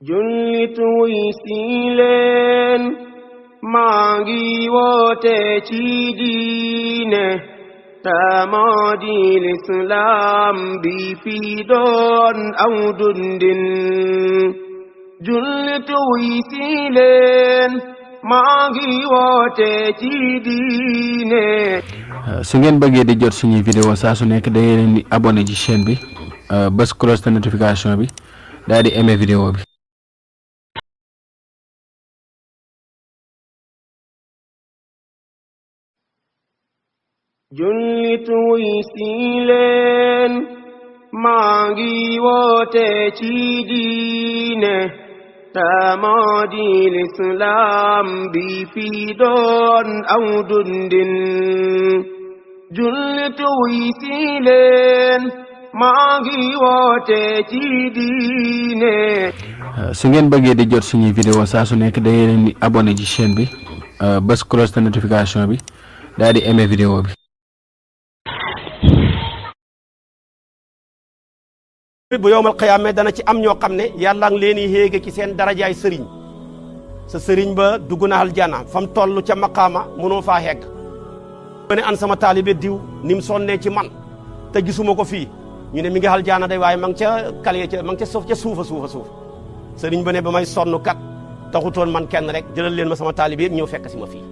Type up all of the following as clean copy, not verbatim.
jullit wuy si leen maa ngi woote ci diine te moo di lislaam bi fi doon aw dundin jullit wuy si leen maa ngi woote ci diine. su ngeen bëggee di jot suñuy vidéo saa su nekk da ngeen di abonné ci chaîne bi bës cloche de notification bi daal di aimé vidéo bi. jullit wuy si leen maa ngi woote ci diine te moo di lislaam bi fi doon aw dundin jullit wuy si leen maa ngi woote ci diine. su ngeen bëggee di jot suñuy vidéo saa su nekk da ngeen di abonné ci chaîne bi bës cloche de notification bi daal di aimé vidéo bi. bu yowmal qiyaama dana ci am ñoo xam ne yàlla ngi leen di yéege ci seen darajaay sëriñ sa sëriñ ba dugg na aljana fam toll ca maqaama mënoo faa hegg ba ne an sama taalibe diw ni mu sonnee ci man te gisuma ko fii ñu ne mi ngi aljana day waaye ma ngi ca kale ca ma ngi ca suuf ca suufa sëriñ ba ne ba may sonn kat taxutoon man kenn rek jëlal leen ma sama taalibe yëpp ñëw fekk si ma fii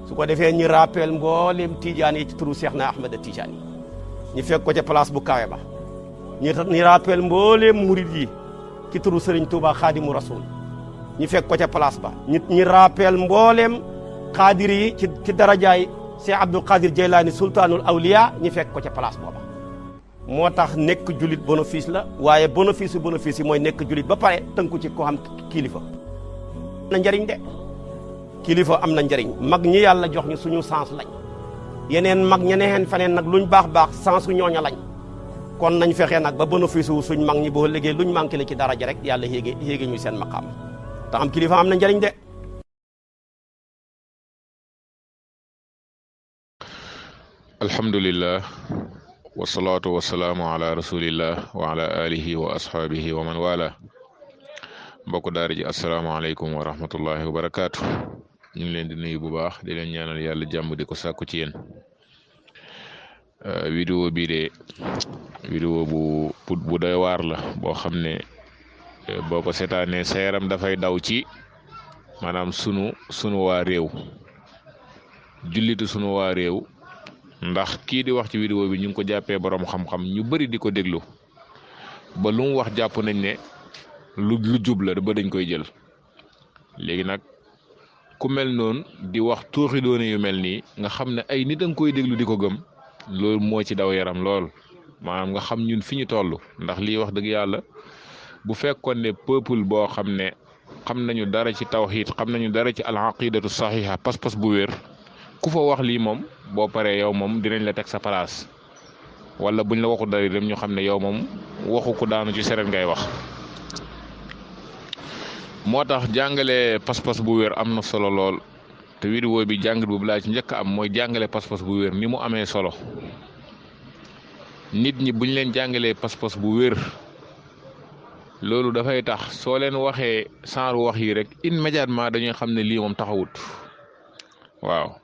su ko defee ñi rappel mboolem Tijaan yi ci turu Seex na Ahmad Tijaan yi ñu fekk ko ca place bu kawe ba ñi rappel mbooleem murid yi ci turu Sëriñ Tuuba Xaadimu Rasuul ñi fekk ko ca place ba ñi rappel mbooleem xaadir yi ci darajaay Cheikh Abdul Qadir Jeylaani sultaanul awliya ñi fekk ko ca place booba moo tax nekk julit bénéfice la waaye bénéfice yi mooy nekk julit ba pare tënku ci ko xam kilifa na njariñ de kilifa am na njariñ mag ñi yàlla jox ñu suñu sens lañ yeneen mag ñeneen feneen nag luñ baax sens su ñooña lañ kon nañ fexe nag ba bénéfice wu suñ mag ñi boo liggéey luñ manqué la ci daraja rek yàlla yéege ñu seen maqaam te am kilifa am na njariñ de. alhamdulillah wasalaatu wasalaamu ala rasulillah wa ala alihi wa ashaabihi wa man wala mbokk daara ji asalaamaaleykum wa rahmatullahi wa barakaatu ñu ngi leen di nuyu bu baax di leen ñaanal yàlla jàmm di ko sàkku ci yéen. vidéo bii de vidéo bu doy waar la boo xam ne boo ko seetaanee sa yaram dafay daw ci maanaam sunu waa réew jullitu sunu waa réew ndax kii di wax ci vidéo bi ñu ngi ko jàppee borom xam-xam ñu bari di ko déglu ba lu mu wax jàpp nañ ne lu jub la ba dañ koy jël léegi nag ku mel noonu di wax tuuxi doone yu mel nii nga xam ne ay nit a nga koy déglu di ko gëm. loolu moo ci daw yaram lool maanaam nga xam ñun fi ñu toll ndax lii wax dëgg yàlla bu fekkoon ne peuple boo xam ne xam nañu dara ci tawxiid xam nañu dara ci al aqidatu saxiha pas-pas bu wér ku fa wax lii moom boo paree yow moom dinañ la teg sa place wala buñ la waxu dara dem ñu xam ne yow moom waxu ko daanu ci seret ngay wax. moo tax jàngale pas-pas bu wér am na solo lool. te vidéo bi jàngat boobu laa ci njëkk am mooy jàngale pas-pas bu wér ni mu amee solo nit ñi buñ leen jàngalee pas-pas bu wér loolu dafay tax soo leen waxee saaru wax yi rek immédiatement dañuy xam ne lii moom taxawut waaw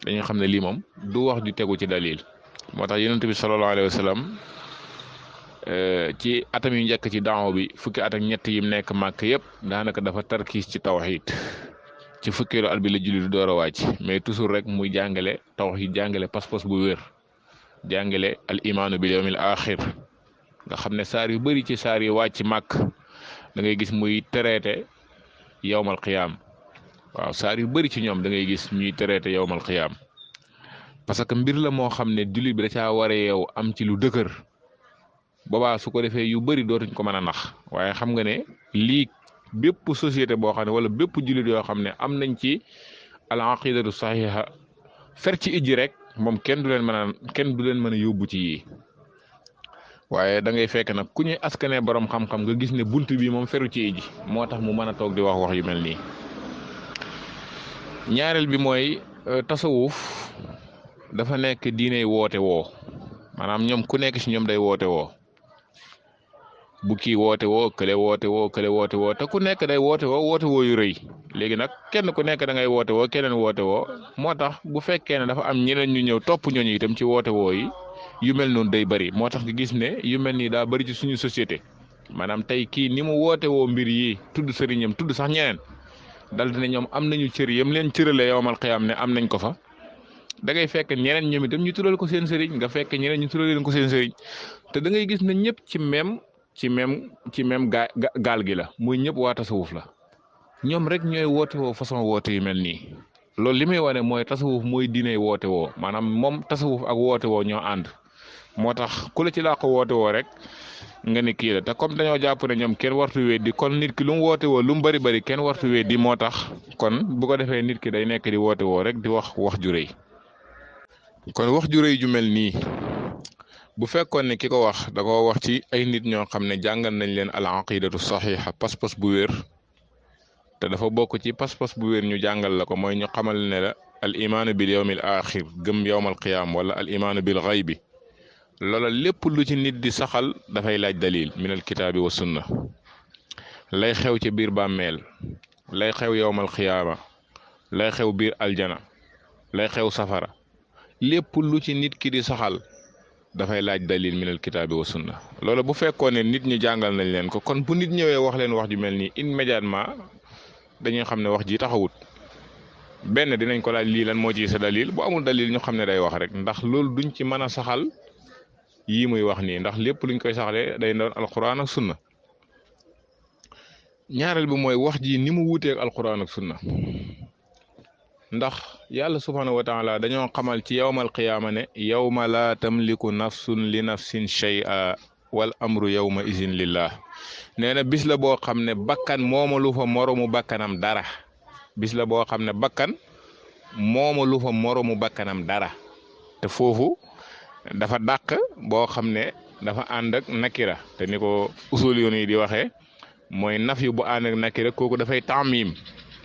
dañuy xam ne lii moom du wax di tegu ci dalil moo tax yonent bi sallallahu alayhi wa sallam ci atam yu njëkk ci daaw bi fukki at ak ñett yim nekk màkk yëpp daanaka dafa tarkiis ci tawxiid ci fukkeelu at bi la julli du door a wàcc mais toujours rek muy jàngale tawxiid jàngale pas-pas bu wér jàngale al imaanu bil yawmil axir nga xam ne saar yu bëri ci saar yi wàcc màkk da ngay gis muy traité yawmal qiyaam waaw saar yu bëri ci ñoom da ngay gis ñuy traité yawmal qiyaam parce que mbir la moo xam ne julli bi da caa waree yow am ci lu dëgër boobaa su ko defee yu bëri dootuñ ko mën a nax waaye xam nga ne lii. bépp société boo xam ne wala bépp jullit yoo xam ne am nañ ci al aqidatu saxiha fer ci ijji rek moom kenn du leen mën a yóbbu ci yii waaye da ngay fekk nag ku ñuy askanee borom xam-xam nga gis ne bunt bi moom feru ci ijji moo tax mu mën a toog di wax yu mel nii. ñaareel bi mooy tasawuf dafa nekk diine woote woo maanaam ñoom ku nekk ci ñoom day woote woo bu kii woote woo kële woote woo kële woote woo te ku nekk day woote woo yu rëy léegi nag kenn ku nekk da ngay woote woo keneen woote woo moo tax bu fekkee ne dafa am ñeneen ñu ñëw topp ñooñu itam ci woote woo yi yu mel noonu day bëri moo tax nga gis ne yu mel nii daa bëri ci suñu société maanaam tey kii ni mu woote woo mbir yi tudd sëriñam tudd sax ñeneen dal dina ñoom am nañu cër yam leen cërale yowmal xiyaam ne am nañ ko fa da ngay fekk ñeneen ñoom itam ñu tuddal ko seen sëriñ nga fekk ñeneen ñu tuddal leen ko seen sëriñ te da ngay gis ne ñëpp ci même gaal gi la muy ñëpp waa tasawuf la ñoom rek ñooy woote woo façon woote yu mel nii loolu li muy wane mooy tasawuf mooy diine woote woo maanaam moom tasawuf ak woote woo ñoo ànd moo tax ku la ci laa ko woote woo rek nga ni kii la te comme dañoo jàpp ne ñoom kenn wartu weddi kon nit ki lu mu woote woo lu mu bari kenn wartu weddi moo tax kon bu ko defee nit ki day nekk di woote woo rek di wax ju rëy kon wax ju rëy ju mel nii bu fekkoon ne ki ko wax da ko wax ci ay nit ñoo xam ne jàngal nañ leen al aqidatu saxiixa pas-pas bu wér te dafa bokk ci pas-pas bu wér ñu jàngal la ko mooy ñu xamal ne la al imaanu bil yawmil axir gëm yawmal qiyaam wala al imaanu bil xaybi loola lépp lu ci nit di saxal dafay laaj dalil minal kitaabi wa sunna lay xew ci biir bàmmeel lay xew yawmal qiyaama lay xew biir aljana lay xew safara lépp lu ci nit ki di saxal dafay laaj dalil minal kitaabi wa sunna loolu bu fekkoon ne nit ñi jàngal nañ leen ko kon bu nit ñëwee wax leen wax ju mel nii immédiatement dañuy xam ne wax ji taxawut benn dinañ ko laaj lii lan moo ci sa dalil bu amul dalil ñu xam ne day wax rek ndax loolu duñ ci mën a saxal yii muy wax nii ndax lépp luñ koy saxalee day doon alquran ak sunna ñaareel bi mooy wax ji ni mu wuuteeg alquran ak sunna ndax yàlla subhanahu wa taala dañoo xamal ci yawmal qiyaama ne yawma laa tamliku nafsun li nafsin shay'a wal amru yawma izin lillah nee na bis la boo xam ne bakkan moomalu fa moromu bakkanam dara bis la boo xam ne bakkan moomalu fa moromu bakkanam dara te foofu dafa dàq boo xam ne dafa ànd ak nakira te ni ko usul yoon yi di waxee mooy naf yu bu ànd ak nakira kooku dafay taamim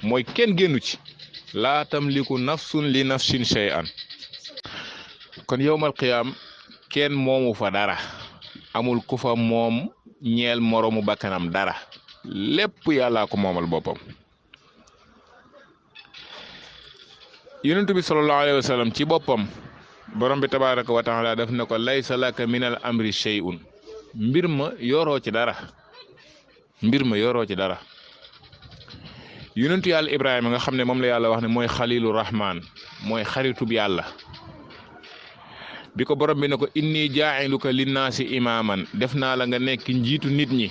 mooy kenn génnu ci laa tamliku nafsun li nafsin shay'an kon yowmal qiyaam kenn moomu fa dara amul ku fa moom ñeel moroomu bakkanam dara lépp yàllaa ko moomal boppam yonent bi sallallahu alayhi wa sallam ci boppam borom bi tabaraka wa taala daf ne ko laysa laka min al amri shay'un mbir ma yoroo ci dara yonentu yàlla ibrahima nga xam ne moom la yàlla wax ne mooy xalilu rahman mooy xaritub yàlla bi ko borom bi ne ko inni jaa'iluka linnaasi imaaman def naa la nga nekk njiitu nit ñi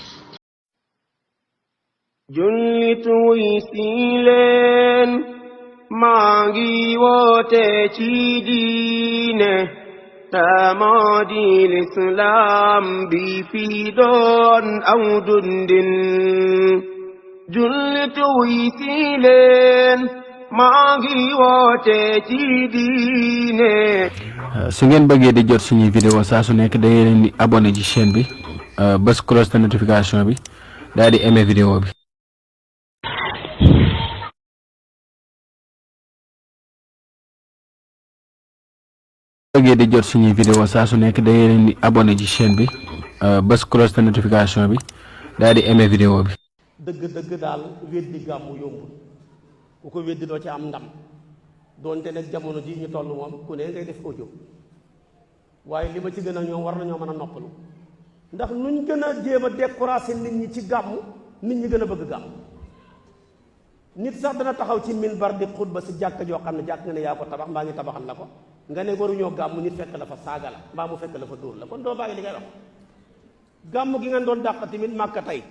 jullitu wuy si leen maa ngi woote ci diine moo di lislaam bi fi doon aw dundin jullitu wuy si leen maa ngi woote ci diine. su ngeen bëggee di jot suñuy vidéo saa su nekk da ngeen di abonné ci chaîne bi bës cloche de notification bi daal di aimer vidéo bi. bëggee di jot suñuy vidéo saa su nekk da ngeen di abonné ci chaîne bi bës cloche de notification bi daal di aimer vidéo bi. dëgg daal weddi gàmmu yombul ku ko weddi doo ci am ndam doonte nag jamono ji ñu toll moom ku ne ngay def audio waaye li ma ci gën a ñoom war nañoo mën a noppalu ndax nuñ gën a jéem a décourager nit ñi ci gàmmu nit ñi gën a bëgg gàmmu nit sax dana taxaw ci minbar di xutba si jàkka joo xam ne jàkk nga ne yaa ko tabax mbaa ngi tabaxal la ko nga ne waruñoo gàmmu nit fekk la fa saaga la mbaa mu fekk la fa dóor la kon doo bàyyi li ngay wax gàmmu gi ngeen doon dàq tamit màkka tey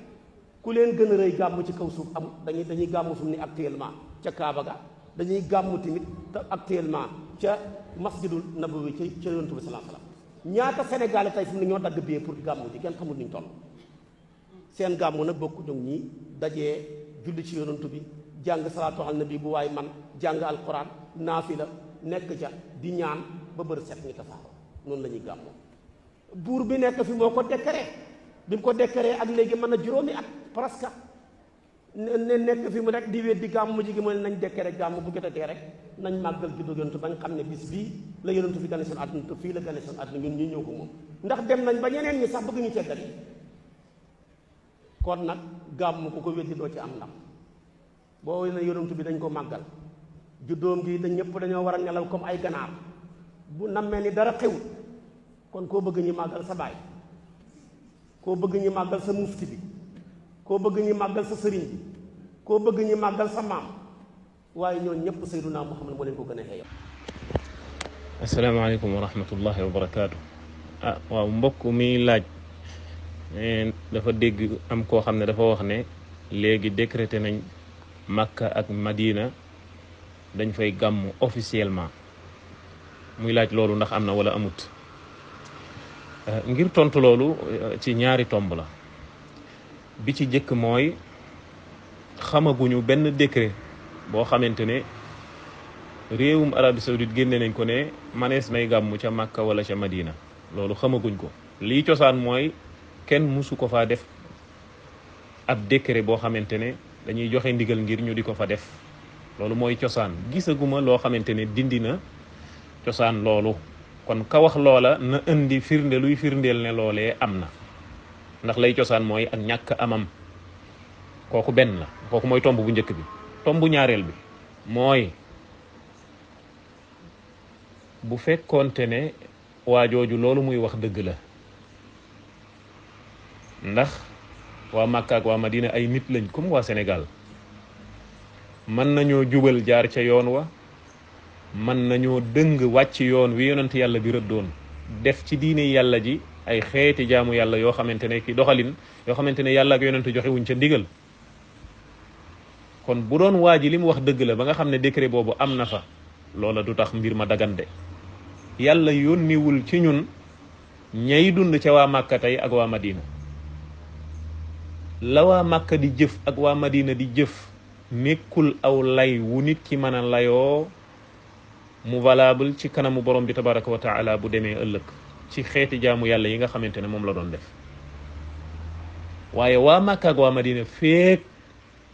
ku leen gën a rëy gàmmu ci kaw suuf am dañuy gàmmu fu mu ni actuellement ca Kaaba ga dañuy gàmmu tamit actuellement ca masjidul nabawi ca yonent bi sallallahu alayhi wasallam ñaata Sénégalais tey fu mu ne ñoo dagg bee pour gàmmu ji kenn xamul niñ toll seen gàmmu nag bokku ñoom ñi dajee julli ci yonent bi jàng salaatu ala nabi bu waay man jàng alquran naafila nekk ca di ñaan ba bër set ñu tasaaroo noonu la ñuy gàmmoo buur bi nekk fi moo ko décrété bi mu ko décrété ak léegi mën na juróomi at presque ne nekk fi mu rek di weddi gàmmu ji gi mu ne nañ décrété gàmmu bu jotatee rek nañ màggal juddu yonent bañ xam ne bis bii la yonent fi gane seen àdduna te fii la gane seen àdduna ñun ñu ñëw ko moom ndax dem nañ ba ñeneen ñi sax bëgg ñu ceggal kon nag gàmm ku ko weddi doo ci am ndam boo ne yonent bi dañ ko màggal juddoom gi te ñëpp dañoo war a nelaw comme ay ganaar bu nammee ni dara xewut kon koo bëgg ñi màggal sa baay koo bëgg ñi màggal sa mufti bi koo bëgg ñi màggal sa sëriñ bi koo bëgg ñi màggal sa maam waaye ñoon ñëpp Seydunaa Muhammad moo leen ko gën a xeeyam. asalaamaaleykum wa rahmatullahi wa barakaatu. waaw mbokk mi laaj dafa dégg am koo xam ne dafa wax ne léegi décrété nañ Makka ak Madina dañ fay gàmm officiellement muy laaj loolu ndax am na wala amut. ngir tontu loolu ci ñaari tomb la bi ci jëkk mooy xamaguñu benn décret boo xamante ne réewum Arabie Saoudite génne nañ ko ne manees nay gàmmu ca Makka wala ca Madina loolu xamaguñ ko lii cosaan mooy kenn musu ko faa def ab décret boo xamante ne dañuy joxe ndigal ngir ñu di ko fa def loolu mooy cosaan gisaguma loo xamante ne dindi na cosaan loolu kon ka wax loola na indi firnde luy firndeel ne loolee am na ndax lay cosaan mooy ak ñàkk amam kooku benn la kooku mooy tomb bu njëkk bi tomb bu ñaareel bi mooy bu fekkoonte ne waa jooju loolu muy wax dëgg la ndax waa Makka ak waa Madina ay nit lañ comme waa Sénégal mën nañoo jubal jaar ca yoon wa mën nañoo dëng wàcc yoon wi yonent yàlla bi rëddoon def ci diine yàlla ji ay xeeti jaamu yàlla yoo xamante ne ki doxalin yoo xamante ne yàlla ak yonent joxe wuñ ca ndigal kon bu doon waa ji li mu wax dëgg la ba nga xam ne décret boobu am na fa loola du tax mbir ma dagande yàlla yónniwul ci ñun ñay dund ca waa Màkka tey ak waa Madina la waa Màkka di jëf ak waa Madina di jëf nekkul aw lay wu nit ki mën a layoo mu valable ci kanamu borom bi tabaraka wa taala bu demee ëllëg ci xeeti jaamu yàlla yi nga xamante ne moom la doon def waaye waa Màkka ak waa Madina feek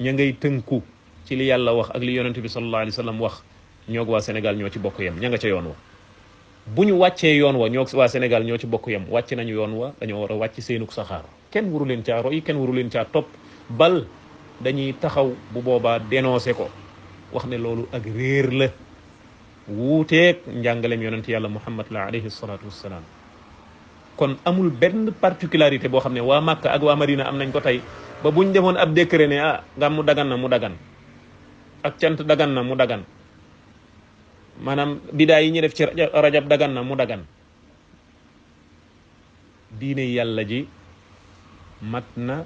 ña ngay tënku ci li yàlla wax ak li yonent bi sallallahu alayhi wa sallam wax ñoog waa Sénégal ñoo ci bokk yem ña nga ca yoon wa bu ñu wàccee yoon wa ñoog waa Sénégal ñoo ci bokk yem wàcc nañu yoon wa dañoo war a wàcc seenuk saxaar kenn waru leen caa roy kenn waru leen caa topp bal dañuy taxaw bu boobaa dénoncé ko wax ne loolu ak réer la wuuteeg njàngaleem yonent yàlla Muhammad la alayhi salaatu wassalaam kon amul benn particularité boo xam ne waa Makka ak waa Madina am nañ ko tey ba buñ defoon ab décret ne gàmmu dagan na mu dagan ak cant dagan na mu dagan maanaam bidaa yi ñu def ci rajab dagan na mu dagan diine yàlla ji mat na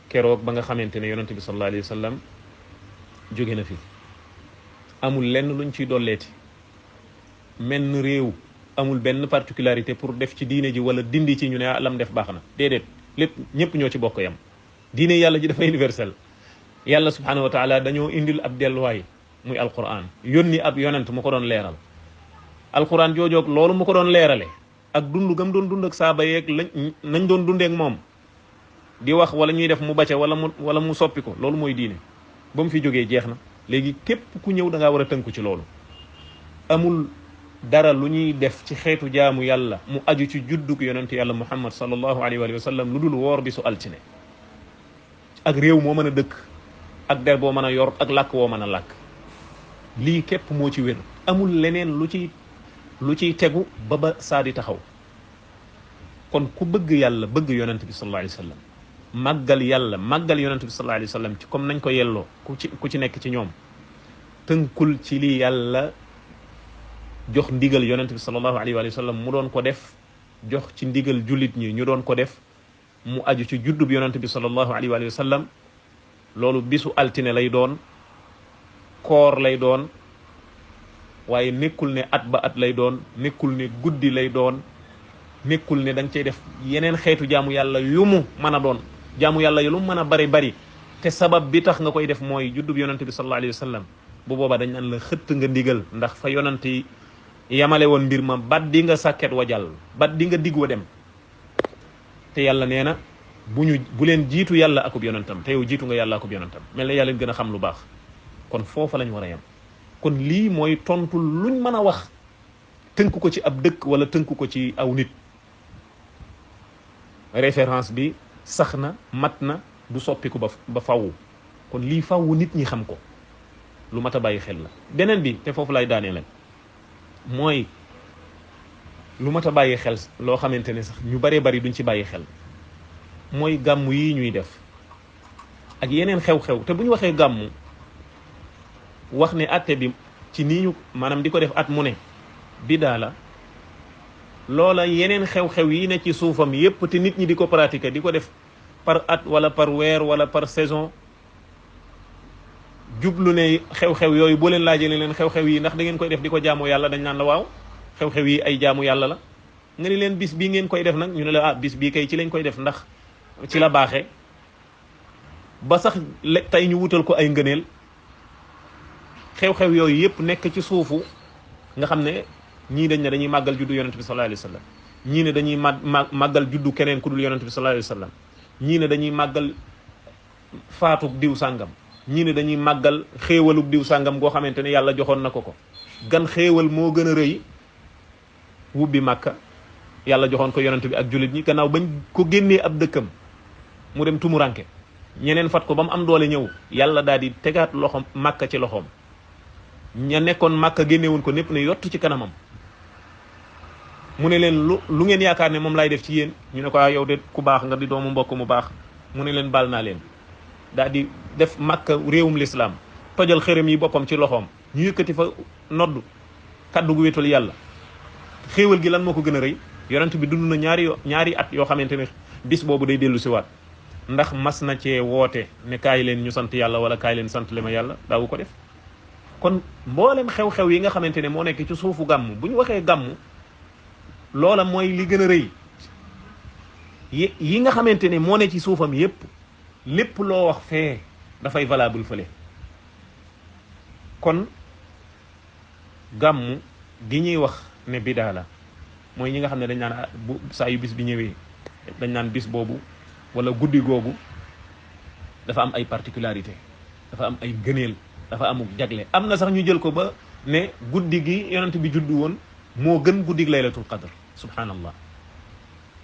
keroog ba nga xamante ne yonent bi sallallahu alayhi wa sallam jóge na fi amul lenn luñ ciy dolleeti menn réew amul benn particularité pour def ci diine ji wala dindi ci ñu ne lam def baax na déedéet lépp ñëpp ñoo ci bokk yam diine yàlla ji dafa universel yàlla subhanahu wa taala dañoo indil ab delluwaay muy alquran yónni ab yonent mu ko doon leeral alquran joojoog loolu mu ko doon leerale ak dund gam doon dund ak saaba yeeg nañ doon dundeek moom di wax wala ñuy def mu bacca wala mu soppi ko loolu mooy diine ba mu fi jógee jeex na léegi képp ku ñëw da ngaa war a tënku ci loolu amul dara lu ñuy def ci xeetu jaamu yàlla mu aju ci juddug yonent yàlla muhammad sallallahu alayhi wa sallam lu dul woor bi su altine ak réew moo mën a dëkk ak der boo mën a yor ak làkk woo mën a làkk lii képp moo ci wér amul leneen lu ciy tegu ba saa di taxaw kon ku bëgg yàlla bëgg yonent bi sallallahu alayhi wa sallam màggal yàlla màggal yonent bi sallallahu alayhi wa sallam ci comme nañ ko yelloo ku ci nekk ci ñoom tënkul ci li yàlla jox ndigal yonent bi sallallahu alayhi wa sallam mu doon ko def jox ci ndigal jullit ñi ñu doon ko def mu aju ci juddub yonent bi sallallahu alayhi wa sallam loolu bisu altine lay doon koor lay doon waaye nekkul ne at ba at lay doon nekkul ne guddi lay doon nekkul ne da nga cay def yeneen xeetu jaamu yàlla yu mu mën a doon jaamu yàlla yu lu mën a bari te sabab bi tax nga koy def mooy juddub yonent bi sallallahu alayhi wa sallam bu boobaa dañ naan la xëtt nga ndigal ndax fa yonent yi yamale woon mbir ma bat di nga sàkket wa jàll bat di nga digg wa dem te yàlla nee na bu leen jiitu yàlla akub yonentam te yow jiitu nga yàlla akub yonentam mel na yàlla gën a xam lu baax kon foofa lañ war a yem kon lii mooy tontu luñ mën a wax tënk ko ci ab dëkk wala tënk ko ci aw nit référence bi sax na mat na du soppiku ba faww kon lii faww nit ñi xam ko lu mat a bàyyi xel la. beneen bi te foofu lay daanee leen mooy lu mat a bàyyi xel loo xamante ne sax ñu baree bari duñ ci bàyyi xel mooy gàmmu yi ñuy def ak yeneen xew-xew. te bu ñu waxee gàmmu wax ne atte bi ci nii ñu maanaam di ko def at mu ne bidaa la, loola yeneen xew-xew yi ne ci suufam yépp te nit ñi di ko pratiquer di ko def par at wala par weer wala par saison, jublu ne xew-xew yooyu boo leen laajee leen xew-xew yi ndax da ngeen koy def di ko jaamu yàlla, dañ naan la waaw xew-xew yi ay jaamu yàlla la. nga ni leen bis bii ngeen koy def nag ñu ne la bis bii kay ci lañ koy def ndax ci la baaxee ba sax tey ñu wutal ko ay ngëneel. xew-xew yooyu yëpp nekk ci suufu nga xam ne ñii dañ ne dañuy màggal juddu yonent bi sallallahu alayhi wa sallam, ñii ne dañuy màggal juddu keneen ku dul yonent bi sallallahu alayhi wa sallam, ñii ne dañuy màggal faatug diw sàngam, ñii ne dañuy màggal xéewalug diw sàngam goo xamante ne yàlla joxoon na ko. gan xéewal moo gën a rëy wubbi màkka yàlla joxoon ko yonent bi ak jullit ñi gannaaw bañ ko génnee ab dëkkam mu dem tumuranke ñeneen fat ko ba mu am doole ñëw yàlla daal di tegaat loxoom màkka ci loxoom. ña nekkoon màkka génnewuñ ko népp ne yottu ci kanamam mu ne leen lu ngeen yaakaar ne moom laay def ci yéen ñu ne ko yow de ku baax nga di doomu mbokk mu baax. mu ne leen baal naa leen daal di def màkka réewum lislaam tojal xërëm yi boppam ci loxoom ñu yëkkati fa noddu kaddu gu wéetal yàlla. xéewal gi lan moo ko gën a rëy yonent bi dund na ñaari at yoo xamante ne bis boobu day dellu si waat ndax mas na cee woote ne kaay leen ñu sant yàlla wala kaay leen sant li ma yàlla daawu ko def. kon mboolem xew-xew yi nga xamante ne moo nekk ci suufu gàmm bu ñu waxee gàmm loola mooy li gën a rëy yi nga xamante ne moo ne ci suufam yépp lépp loo wax fee dafay valable fële. kon gàmm gi ñuy wax ne bidaa la mooy ñi nga xam ne dañ naan bu saa yu bis bi ñëwee dañ naan bis boobu wala guddi googu dafa am ay particularité, dafa am ay gëneel, dafa amuk jagle. am na sax ñu jël ko ba ne guddi gi yonent bi juddu woon moo gën guddi gi laylatul qadr subhanallah.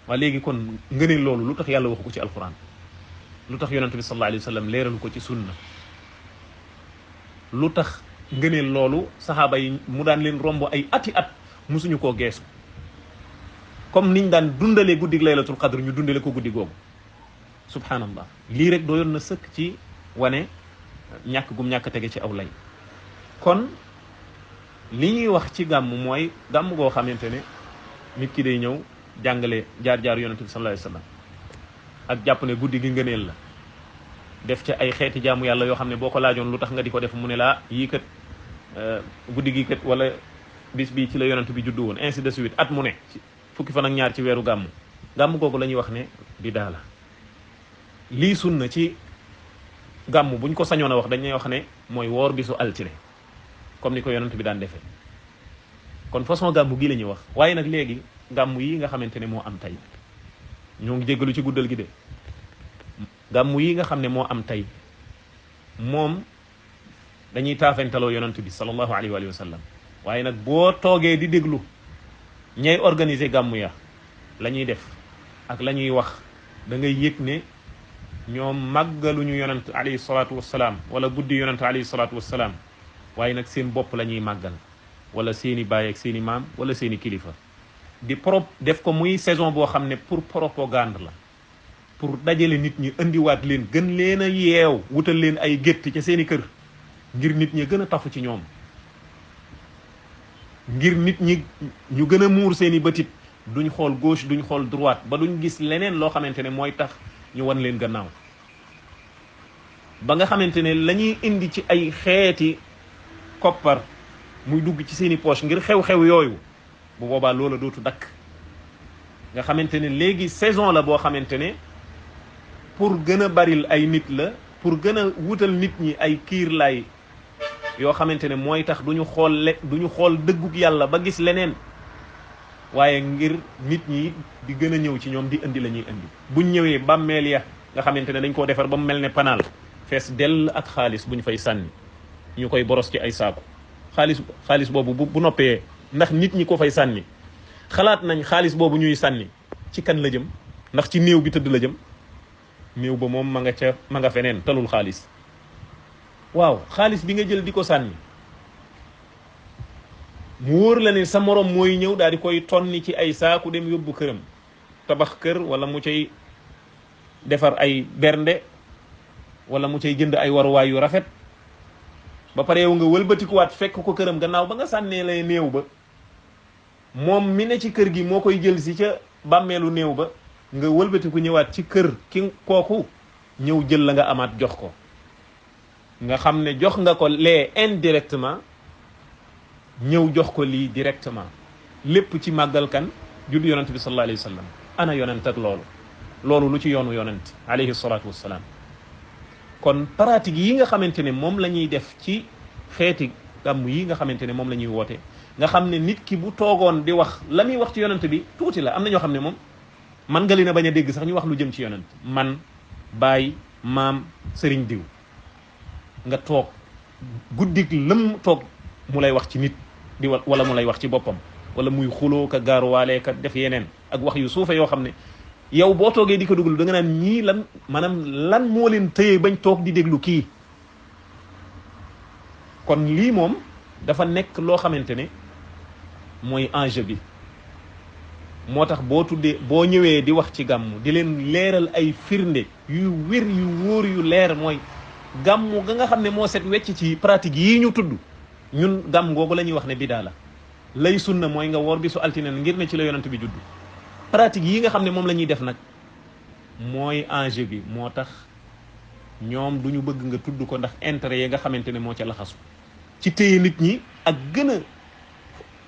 waa léegi kon ngëneel loolu lu tax yàlla waxu ko ci alquran, lu tax yonent bi sallallahu alayhi wa sallam leeralu ko ci sunna, lu tax ngëneel loolu saxaaba yi mu daan leen romb ay ati at musuñu koo geesu comme niñ daan dundalee guddi gi laylatul qadr ñu dundale ko guddi googu subhanallah. lii rek doyoon na sëkk ci wane ñàkk gum ñàkk tege ci aw lay. kon li ñuy wax ci gàmm mooy gàmm goo xamante ne nit ki day ñëw jàngale jaar-jaar yonent bi sallallahu alayhi wasallam ak jàpp ne guddi gi ngëneel la, def ca ay xeeti jaamu yàlla yoo xam ne boo ko laajoon lu tax nga di ko def mu ne laa yii kat guddi gi kat wala bis bii ci la yonent bi juddu woon ainsi de suite at mu ne fukki fan ak ñaar ci weeru gàmm. gàmm googu la ñuy wax ne bidaa la. lii sunna ci gàmm buñ ko sañoon a wax dañuy wax ne mooy woor bisu altine comme ni ko yonent bi daan defee. kon façon gàmm gi la ñuy wax. waaye nag léegi gàmm yi nga xamante ne moo am tey ñoo ngi jéggalu ci guddal gi de gàmm yi nga xam ne moo am tey moom dañuy taafentaloo yonent bi sallallahu alayhi wa sallam. waaye nag boo toogee di déglu ñay organiser gàmm ya la ñuy def ak la ñuy wax da ngay yëg ne ñoom màggaluñu yonent alayhi salaatu wassalaam wala guddi yonent alayhi salaatu wassalaam, waaye nag seen bopp la ñuy màggal wala seeni baay ak seeni maam wala seeni kilifa di def ko muy saison boo xam ne pour propagande la, pour dajale nit ñi indiwaat leen gën leen a yeew wutal leen ay gétt ca seeni kër ngir nit ñi gën a tafu ci ñoom, ngir nit ñi ñu gën a muur seeni bëtit duñ xool gauche duñ xool droite ba duñ gis leneen loo xamante ne mooy tax ñu wan leen gannaaw. ba nga xamante ne la ñuy indi ci ay xeeti koppar muy dugg ci seeni poche ngir xew-xew yooyu bu boobaa loola dootu dakk. nga xamante ne léegi saison la boo xamante ne pour gën a baril ay nit la, pour gën a wutal nit ñi ay kiir lay yoo xamante ne mooy tax duñu xool dëggug yàlla ba gis leneen, waaye ngir nit ñi di gën a ñëw ci ñoom di indi la ñuy indi. buñ ñëwee bàmmeel ya nga xamante ne dañ koo defar ba mu mel ne panaal fees dell ak xaalis buñ fay sànni ñu koy boros ci ay saaku. xaalis boobu bu noppee ndax nit ñi ko fay sànni xalaat nañ xaalis boobu ñuy sànni ci kan la jëm? ndax ci néew bi tëdd la jëm? néew ba moom ma nga feneen talul xaalis. waaw xaalis bi nga jël di ko sànni mu wóor la ne sa morom mooy ñëw daal di koy tonni ci ay saaku dem yóbbu këram tabax kër wala mu cay defar ay bernde wala mu cay jënd ay waruwaay yu rafet ba pare yow nga wëlbatikuwaat fekk ko këram gannaaw ba nga sànnee lay néew ba moom mi ne ci kër gi moo koy jël si ca bàmmeelu néew ba nga wëlbatiku ñëwaat ci kër ki kooku ñëw jël la nga amaat jox ko nga xam ne jox nga ko lee indirectement ñëw jox ko lii directement lépp ci màggal kan juddu yonent bi sallallahu alayhi wa sallam. ana yonent ak loolu lu ci yoonu yonent alayhi salaatu wassalaam. kon pratique yi nga xamante ne moom la ñuy def ci xeeti gàmm yi nga xamante ne moom la ñuy woote nga xam ne nit ki bu toogoon di wax la muy wax ci yonent bi tuuti la. am na ñoo xam ne moom man nga leen a bañ a dégg sax ñu wax lu jëm ci yonent man baay maam sëriñ diw nga toog guddik lëm toog mu lay wax ci nit di wala mu lay wax ci boppam wala muy xuloo ka gaaruwaale ka def yeneen ak wax yu suufe yoo xam ne yow boo toogee di ko déglu da nga naan ñii lan maanaam lan moo leen tëye bañ toog di déglu kii. kon lii moom dafa nekk loo xamante ne mooy enjeu bi moo tax boo ñëwee di wax ci gàmmu di leen leeral ay firnde yu wér yu wóor yu leer mooy gàmmu ga nga xam ne moo set wecc ci pratique yii ñu tudd ñun gàmm googu la ñuy wax ne bidaa la. lay sunna mooy nga woor bisu altine ngir ne ci la yonent bi judd. pratique yi nga xam ne moom la ñuy def nag mooy enjeu bi moo tax ñoom du ñu bëgg nga tudd ko ndax intérêt yi nga xamante ne moo ca laxasu ci téye nit ñi ak gën a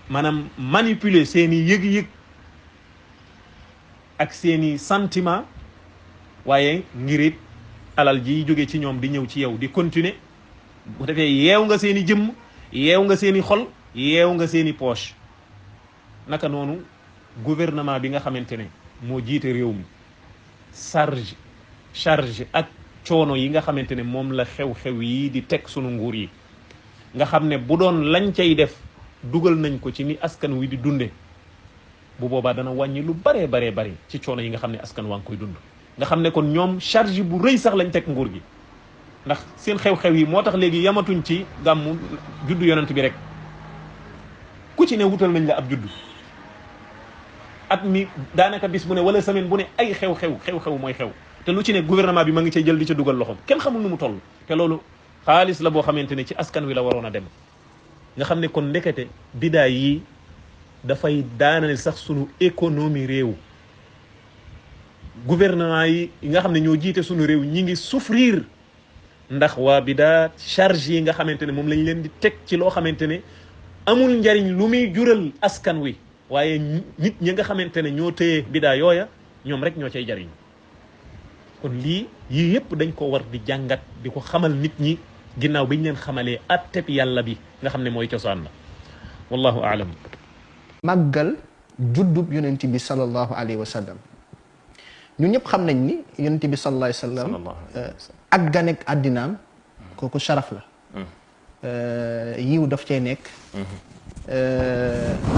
maanaam manipuler seeni yëg-yëg ak seeni sentiment waaye ngir it alal ji jóge ci ñoom di ñëw ci yow di continuer bu defee yeew nga seeni jëmm yeew nga seeni xol yeew nga seeni poche. naka noonu gouvernement bi nga xamante ne moo jiite réew mi charge ak coono yi nga xamante ne moom la xew-xew yi di teg sunu nguur yi nga xam ne bu doon lañ cay def dugal nañ ko ci ni askan wi di dunde bu boobaa dana wàññi lu baree bari ci coono yi nga xam ne askan waa ngi koy dund. nga xam ne kon ñoom charge bu rëy sax lañ teg nguur gi ndax seen xew-xew yi moo tax léegi yamatuñ ci gàmmu juddu yonent bi rek ku ci ne wutal nañ la ab juddu at mi daanaka bis bu ne wala semaine bu ne ay xew-xew mooy xew te lu ci ne gouvernement bi ma ngi cay jël di ca dugal loxoom kenn xamul nu mu toll. te loolu xaalis la boo xamante ne ci askan wi la waroon a dem nga xam ne kon ndekete bidaa yi dafay daanale sax sunu économie réew. gouvernement yi nga xam ne ñoo jiite sunu réew ñi ngi souffrir ndax waa bidaa charge yi nga xamante ne moom lañ leen di teg ci loo xamante ne amul njariñ lu muy jural askan wi waaye nit ñi nga xamante ne ñoo téye bidaa yooya ñoom rek ñoo cay jariñ. kon yii yëpp dañ ko war di jàngat di ko xamal nit ñi ginnaaw bi ñu leen xamalee atteb yàlla bi nga xam ne mooy cosaan la wallahu aalam. màggal juddub yonent bi sallallahu alayhi wa sallam ñun ñëpp xam nañ ni yonent bi sallallahu alayhi wa sallam ak ganek àddinaam kooku sharaf la. yiw daf cee nekk.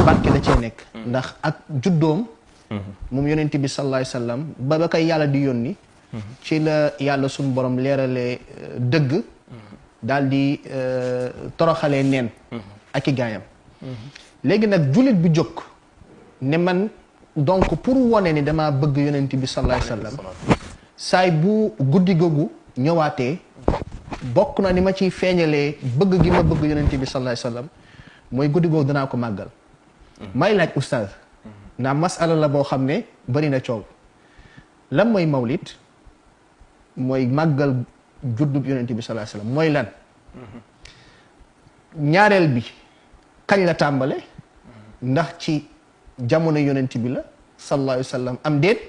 barke da cee nekk. ndax ak juddoom. moom yonent bi sallallahu alayhi wa sallam ba koy yàlla di yónni. ci la yàlla suñu borom leeralee dëgg. daal di toroxalee neen. ak i gaayam. léegi nag jullit bi jóg ne man donc pour wone ni dama bëgg yonent bi sallallahu alayhi wa sallam saay bu guddi googu ñëwaatee bokk na ni ma ciy feeñalee bëgg gi ma bëgg yonent bi sallallahu alayhi wa sallam mooy guddi googu danaa ko màggal. may laaj oustaz ndax masala la boo xam ne bari na coow lan mooy mawlid mooy màggal juddub yonent bi sallallahu alayhi wa sallam mooy lan ñaareel bi kañ la tàmbale ndax ci jamono yonent bi la sallallahu alayhi wa sallam am déet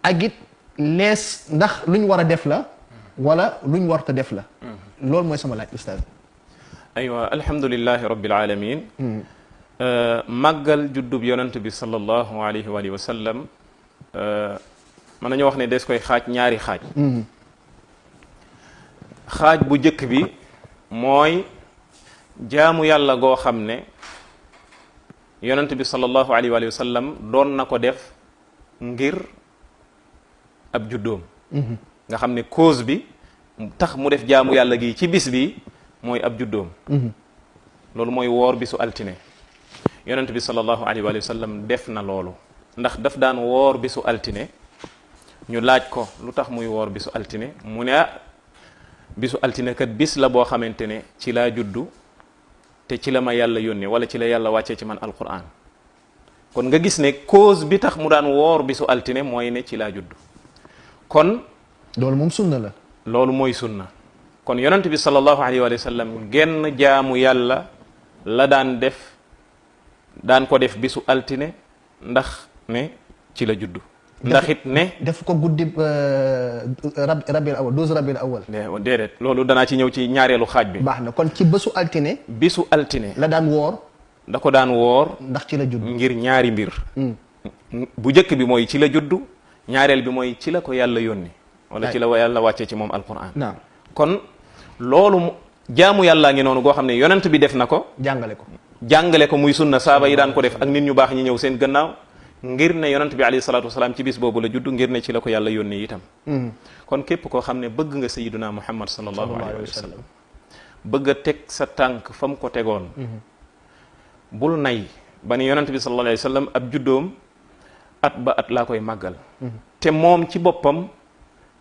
ak it lees ndax luñ war a def la wala luñ warta def la loolu mooy sama laaj ustaaz. aywa alhamdulillahi rabbil alamin màggal juddub yonent bi sallallahu alayhi wa sallam mën nañoo wax ne des koy xaaj ñaari xaaj. xaaj bu njëkk bi mooy jaamu yàlla goo xam ne yonent bi sallallahu alayhi wa sallam doon na ko def ngir ab juddoom nga xam ne cause bi tax mu def jaamu yàlla gi ci bis bi mooy ab juddoom loolu mooy woor bisu altine yonent bi sallallahu alayhi wa sallam def na loolu ndax daf daan woor bisu altine ñu laaj ko lu tax muy woor bisu altine mu ne bisu altine kat bis la boo xamante ne ci laa juddu te ci la ma yàlla yónnee wala ci la yàlla wàccee ci man alquran kon nga gis ne cause bi tax mu daan woor bisu altine mooy ne ci laa juddu kon loolu moom sunna la loolu mooy sunna kon yonent bi sallallahu alayhi wa sallam genn jaamu yàlla la daan ko def bisu altine ndax ne ci la juddu ndax it ne def ko guddi rabiul awal 12 rabiul awal déedéet loolu danaa ci ñëw ci ñaareelu xaaj bi baax na kon ci bésu altine bisu altine la daan woor da ko daan woor ndax ci la juddu ngir ñaari mbir bu njëkk bi mooy ci la juddu ñaareel bi mooy ci la ko yàlla yónni wala ci la yàlla wàccee ci moom alquran naam kon loolu jaamu yàllaa ngi noonu goo xam ne yonent bi def na ko jàngale ko muy sunna saaba yi daan ko def ak nit ñu baax ñi ñëw seen gannaaw ngir ne yonent bi alayhi salaatu wasalaam ci bis boobu la judd ngir ne ci la ko yàlla yónnee itam kon képp koo xam ne bëgg nga sayiduna muhammad sallallahu alayhi wa sallam bëgg a teg sa tànk fa mu ko tegoon bul nay ba ni yonent bi sallallahu alayhi wa sallam ab juddoom at ba at laa koy màggal te moom ci boppam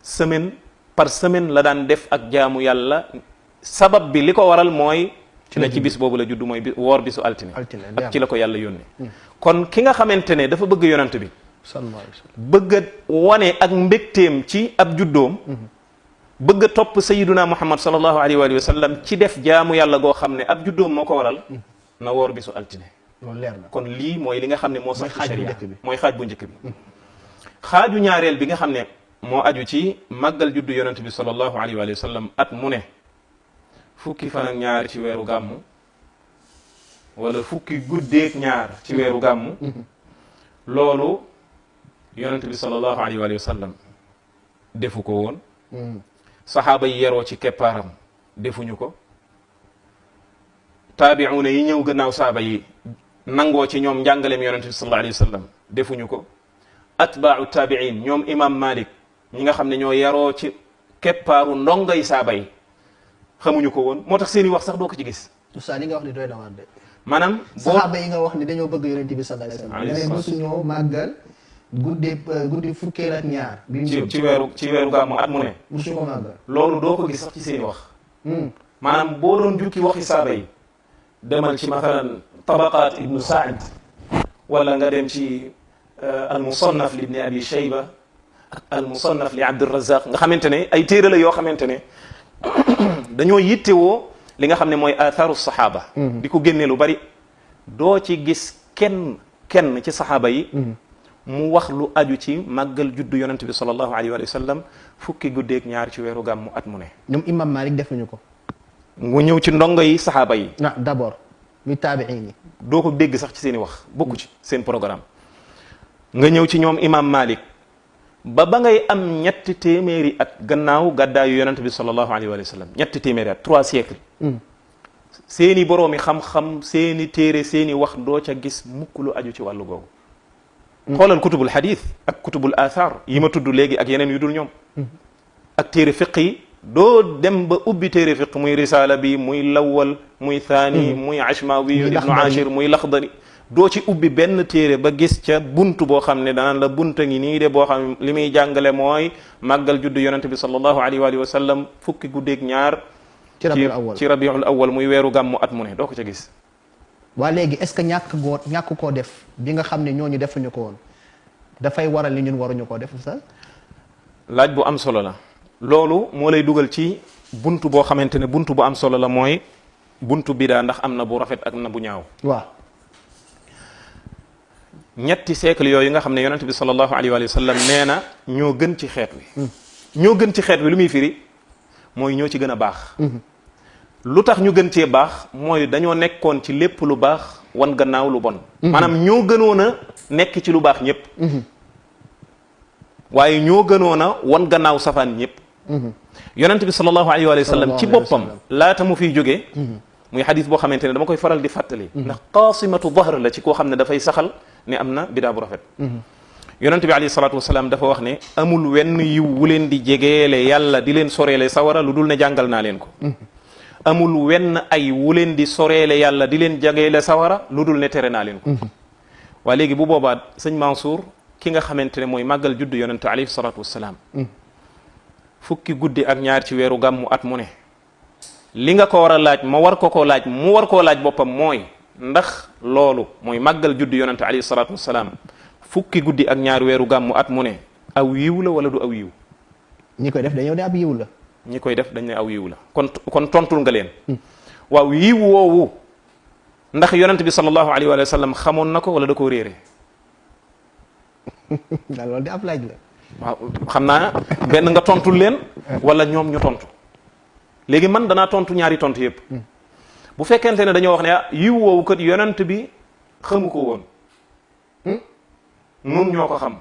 semaine par semaine la daan def ak jaamu yàlla sabab bi li ko waral mooy ci la ci bis boobu la judd mooy woor bisu altine ak ci la ko yàlla yónnee kon ki nga xamante ne dafa bëgg yonent bi bëgg a wane ak mbégteem ci ab juddoom bëgg a topp sayiduna muhammad sallallahu alayhi wa sallam ci def jaamu yàlla goo xam ne ab juddoom moo ko waral na woor bisu altine loolu leer na kon lii mooy li nga xam ne moo sax ci sharia mooy xaaj bu njëkk bi xaaju ñaareel bi nga xam ne moo aju ci màggal juddu yonent bi sallallahu alayhi wa sallam at mu ne fukki fan ak ñaar ci weeru gàmmu wala fukki guddeeg ñaar ci weeru gàmmu loolu yonent bi sallallahu alayhi wa sallam defu ko woon saxaaba yi yeroo ci keppaaram defuñu ko taabi'uuna yi ñëw gannaaw saaba yi nangoo ci ñoom njàngaleem yonent bi sallallahu alayhi wa sallam defuñu ko atbaa'u taabi'in ñoom imam Malik ñi nga xam ne ñoo yaroo ci keppaaru ndongay saaba yi xamuñu ko woon moo tax seen i wax sax doo ko ci gis. Oustaz li nga wax ni doy na waar de. maanaam saxaaba yi nga wax ni dañoo bëgg yonent bi sallallahu alayhi wa sallam. mosuñoo màggal guddi fukkeel ak ñaar. ci weeru gàmmu at mu ne. mosu ko màggal. loolu doo ko gis sax ci seen i wax. maanaam boo doon jukki waxi saaba yi demal ci mathalan tabaqaat ibnu Saad wala nga dem ci al musannaf li ibni abi shayba ak al musannaf li abdurazaq nga xamante ne ay téere la yoo xamante ne dañoo yittewoo li nga xam ne mooy athaaru saxaaba di ko génne lu bari doo ci gis kenn ci saxaaba yi mu wax lu aju ci màggal juddu yonent bi sallallahu alayhi wa sallam fukki guddeeg ñaar ci weeru gàmmu at mu ne. ñoom imam Malik defuñu ko. mu ñëw ci ndongo yi saxaaba yi. d'abord muy taabiin yi. doo ko dégg sax ci seen i wax bokku ci seen programme. nga ñëw ci ñoom imam Malik ba ngay am ñetti téeméeri at gannaaw gàddaayu yonent bi sallallahu alayhi wa sallam ñetti téeméeri at 3 siècles. seeni boroomi xam-xam seeni téere seeni wax doo ca gis mukk lu aju ci wàllu googu. xoolal kutubul hadith ak kutubul athar yi ma tudd léegi ak yeneen yu dul ñoom. ak téere fiq yi doo dem ba ubbi téere fiq muy risala bi muy lawal muy thani muy ashmawi ibnu ashir muy laxdari doo ci ubbi benn téere ba gis ca buntu boo xam ne danaan la bunta ngi nii de boo xam li muy jàngale mooy màggal juddu yonente bi sallallahu alayhi wa sallam fukki guddeeg ñaar ci rabiul awal muy weeru gàmmu at mu ne doo ko ca gis. waa léegi est-ce que ñàkk koo def bi nga xam ne ñooñu defuñu ko woon dafay waral li ñun waruñu koo def sax. laaj bu am solo la loolu moo lay dugal ci buntu boo xamante ne buntu bu am solo la mooy buntu bidaa ndax am na bu rafet ak na bu ñaaw. waaw. ñetti siècle yooyu nga xam ne yonent bi sallallahu alayhi wa sallam nee na ñoo gën ci xeet wi. ñoo gën ci xeet wi lu muy firi mooy ñoo ci gën a baax. lu tax ñu gën cee baax mooy dañoo nekkoon ci lépp lu baax wan gannaaw lu bon. maanaam ñoo gënoon a nekk ci lu baax ñëpp. waaye ñoo gënoon a wan gannaaw safaan ñëpp. yonent bi sallallahu alayhi wa sallam ci boppam laata mu fiy jógee. muy xadis boo xamante ne dama koy faral di fàttali. ndax qaasimatu dahr la ci koo xam ne dafay saxal ne am na bidaa bu rafet. yonent bi alayhi salaatu wasalaam dafa wax ne amul wenn yiw wu leen di jegeele yàlla di leen soreele sawara lu dul ne jàngal naa leen ko amul wenn ay wu leen di soreele yàlla di leen jegeele sawara lu dul ne tere naa leen ko waa léegi bu boobaa sëñ Mansour ki nga xamante ne mooy màggal juddu yonent alayhi salaatu wasalaam fukki guddi ak ñaar ci weeru gàmmu at mu ne li nga ko war a laaj ma war ko koo laaj mu war koo laaj boppam mooy ndax loolu mooy màggal juddu yonent alayhi salaatu wasalaam fukki guddi ak ñaar weeru gàmmu at mu ne aw yiw la wala du aw yiw ñi koy def dañoo ne ab yiw la ñi koy def dañ ne aw yiw la kon tontul nga leen waaw yiw woowu ndax yonent bi sallallahu alayhi wa sallam xamoon na ko wala da koo réere loolu di ab laaj la waaw xam naa benn nga tontul leen wala ñoom ñu tontu léegi man danaa tontu ñaari tontu yëpp bu fekkente ne dañoo wax ne yiw woowu kat yonent bi xamu ko woon nun ñoo ko xam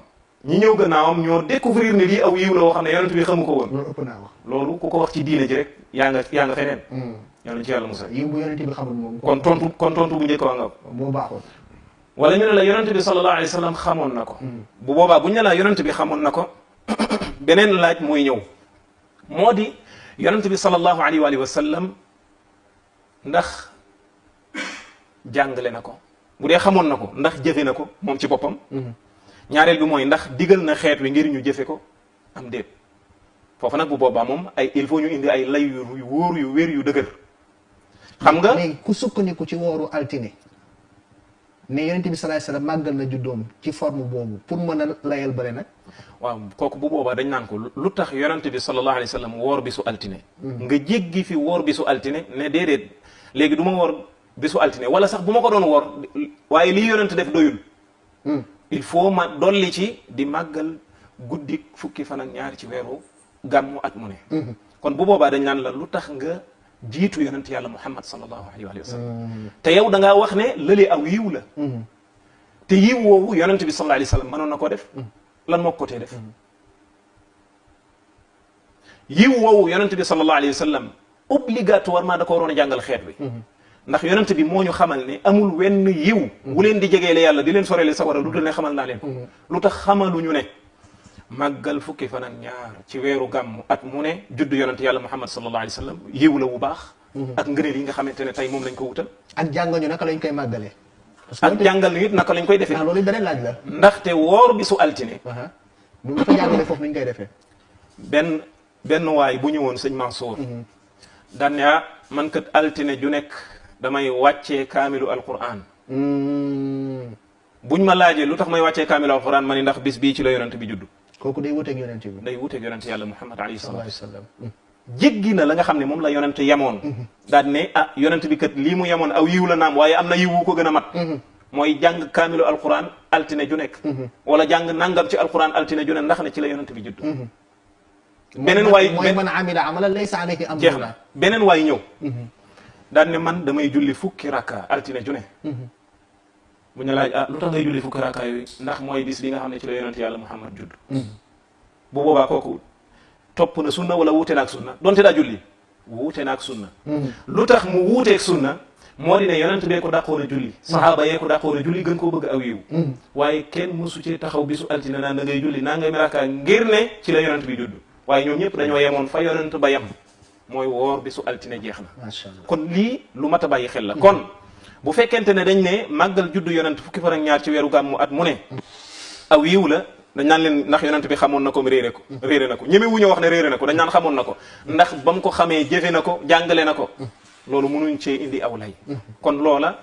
ñi ñëw gannaawam ñoo découvrir ne lii aw yiw la woo xam ne yonent bi xamu ko woon loolu ëpp naa wax loolu ku ko wax ci diine ji rek yaa nga feneen yàlla ci yàlla musal yiw bu yonent bi xamul moom kon tontu bu njëkk waa nga moo baaxoon wala ñu ne la yonent bi sallallahu alayhi wa sallam xamoon na ko bu boobaa bu ñu ne la yonent bi xamoon na ko beneen laaj mooy ñëw moo di yonent bi sallallahu alayhi wa sallam ndax jàngale na ko bu dee xamoon na ko ndax jëfe na ko moom ci boppam ñaareel bi mooy ndax digal na xeet wi ngir ñu jëfe ko am déet foofu nag bu boobaa moom ay il faut ñu indi ay lay yu wóor yu wér yu dëgër xam nga léegi ku sukkandiku ci wooru altine ne yonent bi salaay salaam màggal na juddoom ci forme boobu pour mën a layal bële nag waaw kooku bu boobaa dañ naan ko lu tax yonent bi sallallahu alayhi wa sallam woor bisu altine nga jéggi fi woor bisu altine ne déedéet léegi du ma woor bisu altine wala sax bu ma ko doon woor waaye lii yonent def doyul il faut ma dolli ci di màggal guddi fukki fan ak ñaar ci weeru gàmmu at mu ne kon bu boobaa dañ naan la lu tax nga jiitu yonent yàlla muhammad sallallahu alayhi wa sallam te yow da ngaa wax ne lële aw yiw la te yiw woowu yonent bi sallallahu alayhi wa sallam mënoon na ko def lan moo ko tee def yiw woowu yonent bi sallallahu alayhi wa sallam obligatoirement da ko waroon a jàngal xeet bi ndax yonent bi moo ñu xamal ne amul wenn yiw wu leen di jegeele yàlla di leen soreele sawara lu dul ne xamal naa leen ko lu tax xamaluñu ne màggal fukki fan ak ñaar ci weeru gàmmu at mu ne juddu yonent yàlla muhammad sallallahu alayhi wa sallam yiw la wu baax ak ngëneel yi nga xamante ne tey moom lañ ko wutal ak jàngañu naka lañ koy màggalee ak jàngal nit naka lañ koy defee ndax loolu beneen laaj la ndaxte woor bisu altine bu ma ko jàngalee foofu nuñ koy defee benn waay bu ñëwoon sëñ Mansour daan ne man kat altine ju nekk damay wàccee kaamilu alquran buñ ma laajee lu tax may wàccee kaamilu alquran ma ni ndax bis bii ci la yonent bi juddu kooku day wuteeg yonent bi day wuteeg yonent yàlla muhammad alayhi salatu wasallam jéggi na la nga xam ne moom la yonent yemoon daal ne yonent bi kat lii mu yemoon aw yiw la naam waaye am na yiw wu ko gën a mat mooy jàng kaamilu alquran altine ju nekk wala jàng nangam ci alquran altine ju nekk ndax ne ci la yonent bi juddu beneen waay mooy man amila amalan laysa alayhi amruna jeex na beneen waay ñëw daal ne man damay julli fukki rakka altine ju ne bu ñu laaj lu tax ngay julli fukki rakka yooyu ndax mooy bis bi nga xam ne ci la yonent yàlla muhammad judd bu boobaa kooku topp na sunna wala wuute naak sunna donte daa julli wuute naak sunna lu tax mu wuuteeg sunna moo di ne yonent bee ko dàqoon a julli sahaaba yee ko dàqoon a julli gën koo bëgg aw yiw waaye kenn mësu ci taxaw bisu altine naan da ngay julli naa ngay rakka ngir ne ci la yonent bi judd waaye ñoom ñëpp dañoo yemoon fa yonent ba yem mooy woor bisu altine jeex na kon lii lu mat a bàyyi xel la kon bu fekkente ne dañ ne màggal juddu yonent fukki fan ak ñaar ci weeru gàmmu at mu ne aw yiw la dañ naan leen ndax yonent bi xamoon na ko réere na ko ñeme wu ñu wax ne réere na ko dañ naan xamoon na ko ndax ba mu ko xamee jëfe na ko jàngale na ko loolu mënuñ cee indi aw lay kon loola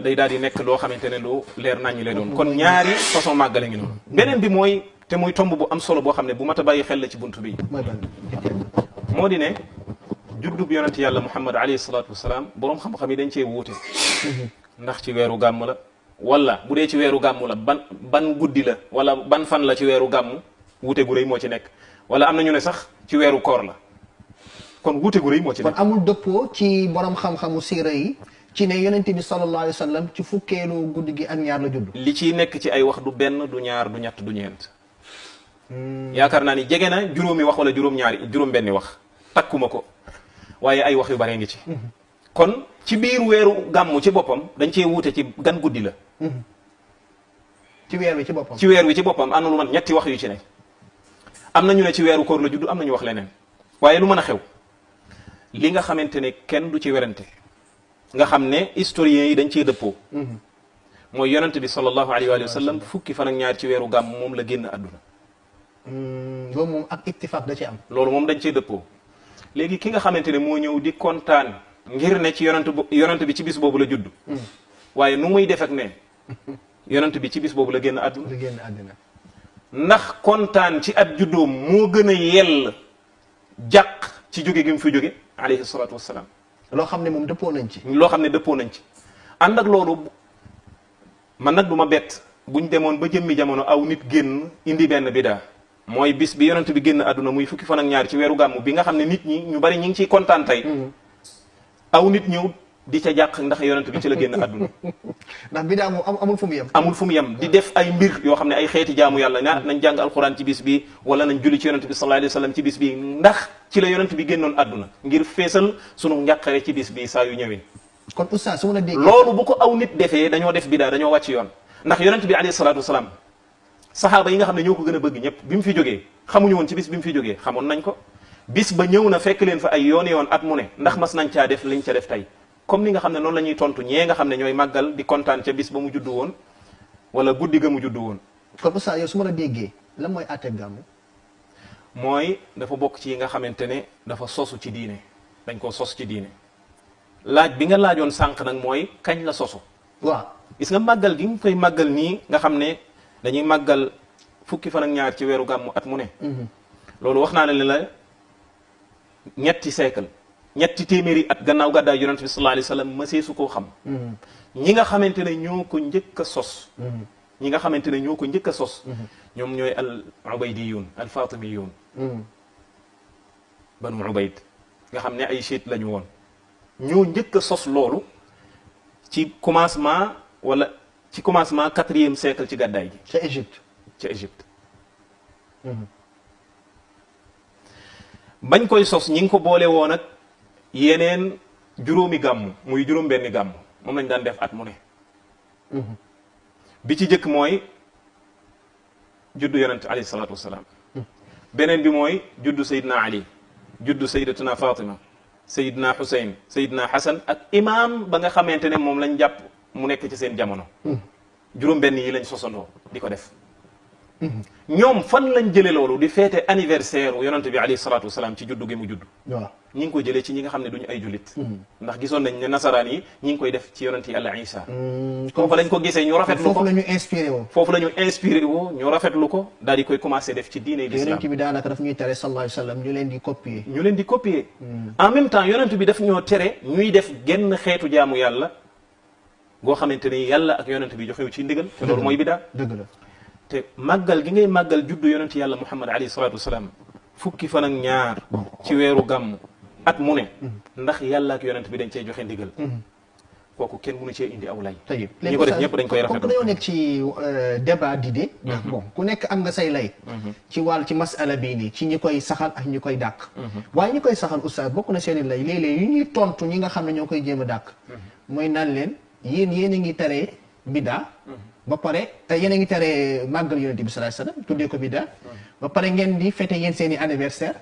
day daal di nekk loo xamante ne lu leer naññi lay doon kon ñaari façon màggale ngi noonu beneen bi mooy te muy tomb bu am solo boo xam ne bu mat a bàyyi xel la ci buntu bi moo di ne juddub yonent yàlla muhammad alayhi salaatu wasalaam boroom xam-xam yi dañ cee wuute ndax ci weeru gàmm la wala bu dee ci weeru gàmm la ban guddi la wala ban fan la ci weeru gàmm wuute gu rëy moo ci nekk wala am na ñu ne sax ci weeru koor la kon wuute gu rëy moo ci nekk kon amul dëppoo ci borom xam-xamu siira yi ci ne yonent bi sallallahu alayhi wa sallam ci fukkeelu guddi gi ak ñaar la judd li ciy nekk ci ay wax du benn du ñaar du ñett du ñeent yaakaar naa ni jege na juróomi wax wala juróom benni wax takkuma ko waaye ay wax yu bare ngi ci kon ci biir weeru gàmmu ci boppam dañ cee wuute ci gan guddi la ci weer wi ci boppam. ci weer wi ci boppam am na lu man ñetti wax yu ci ne. am na ñu ne ci weeru koor la judd am na ñu wax leneen waaye lu mën a xew li nga xamante ne kenn du ci werante nga xam ne historiens yi dañ ciy dëppoo. mooy yonent bi sallallahu alayhi wa sallam fukki fan ak ñaar ci weeru gàmm moom la génn àdduna. loolu moom ak ittifaq da ci am. loolu moom dañ ciy dëppoo léegi ki nga xamante ne moo ñëw di kontaan ngir ne ci yonent bi ci bis boobu la judd. waaye nu muy def ak ne yonent bi ci bis boobu la génn àdduna. la génn àdduna. ndax kontaan ci ab juddoom moo gën a yell jàq ci jóge gi mu fi jóge alayhi salaatu wassalaam. loo xam ne moom dëppoo nañ ci. loo xam ne dëppoo nañ ci ànd ak loolu man nag du ma bett buñ demoon ba jëmmi jamono aw nit génn indi benn bidaa mooy bis bi yonent bi génn àdduna muy fukki fan ak ñaar ci weeru gàmmu bi nga xam ne nit ñi ñu bari ñi ngi ciy kontaan tey aw nit ñëw di ca jàq ndax yonent bi ci la génn àdduna. ndax bidaa moom amul fu mu yem. amul fu mu yem di def ay mbir yoo xam ne ay xeeti jaamu yàlla nañ jàng alquran ci bis bi wala nañ julli ci yonent bi sallallahu alayhi wa sallam ci bis bi ndax ci la yonent bi génnoon àdduna ngir feesal sunu njàqare ci bis bi saa yu ñëwee. kon oustaz su ma la déggee. loolu bu ko aw nit defee dañoo def bidaa dañoo wàcc yoon ndax yonent bi alayhi salaatu wasalaam saxaaba yi nga xam ne ñoo ko gën a bëgg ñëpp bi mu fi jógee xamuñu woon ci bis bi mu fi jógee xamoon nañ ko bis ba ñëw na fekk leen fa ay yoon at mu ne ndax mas nañ caa def liñ ca def tey comme ni nga xam ne noonu la ñuy tontu ñee nga xam ne ñooy màggal di kontaan ca bis ba mu juddu woon wala guddi ga mu juddu woon. kon oustaz yow su ma la déggee lan mooy àtte gàmmu. mooy dafa bokk ci yi nga xamante ne dafa sosu ci diine dañ koo sos ci diine laaj bi nga laajoon sànq nag mooy kañ la sosu. waaw gis nga màggal gi nga koy màggal nii nga xam ne dañuy màggal fukki fan ak ñaar ci weeru gàmmu at mu ne. loolu wax naa ne la ñetti siècle ñetti téeméeri at gannaaw gàddaay yonent bi sallallahu alayhi wa sallam mësee su koo xam. ñi nga xamante ne ñoo ko njëkk a sos. ñi nga xamante ne ñoo ko njëkk a sos. ñoom ñooy al ubaydiyun al fatimiyun. banu ubayd nga xam ne ay chiite lañu woon. ñoo njëkk a sos loolu ci commencement wala ci commencement 4e siècle ci gàddaay gi. ca Égypte. ca Égypte. bañ koy sos ñi ngi ko boole woon ak yeneen juróomi gàmmu muy juróom benni gàmmu moom lañ daan def at mu ne. bi ci jëkk mooy juddu yonent alayhi salaatu wasalaam. beneen bi mooy juddu Seydina Ali juddu Sayyidatuna Fatima. Seydina Hussein Seydina Hassan ak imaam ba nga xamante ne moom lañ jàpp mu nekk ci seen jamono. juróom-benn yi lañ sosandoo di ko def. ñoom fan lañ jëlee loolu di feete anniversaire wu yonent bi alayhi salaatu wasalaam ci juddu gi mu judd. waaw ñi ngi ko jëlee ci ñi nga xam ne duñu ay jullit. ndax gisoon nañ ne nasaraan yi ñi ngi koy def ci yonent yi Yàlla Isa. foofu lañ ko gisee ñu rafetlu ko foofu la ñu inspiré woo. foofu la ñu inspiré woo ñu rafetlu ko daal di koy commencé def ci diine l'islam. yonent bi daanaka daf ñuy tere sallallahu alayhi wa sallam ñu leen di copier. ñu leen di copier. en même temps yonent bi daf ñoo tere ñuy def genn xeetu jaamu yàlla goo xamante ni yàlla ak yonent bi joxewu ci ndigal. te loolu mooy bidaa. dëgg la. te màggal gi ngay màggal juddu yonent yàlla Muhammad alayhi salaatu wasalaam fukki fan ak ñaar ci weeru gàmm at mu ne ndax yàlla ak yonent bi dañ cey joxe ndigal kooku kenn mënu cee indi aw lay ñi ko def ñëpp dañ koy rafetlu. comme dañoo nekk ci débat d'idée bon ku nekk am nga say lay ci wàll ci masala bii nii ci ñi koy saxal ak ñi koy dàq waaye ñi koy saxal oustaz bokk na seeni lay léeg-léeg yu ñuy tontu ñi nga xam ne ñoo koy jéem a dàq mooy naan leen yéen a ngi tere bidaa ba pare yéen a ngi tere màggal yonent bi sallallahu alayhi wasallam tuddee ko bidaa ba pare ngeen di fête yéen seen i anniversaire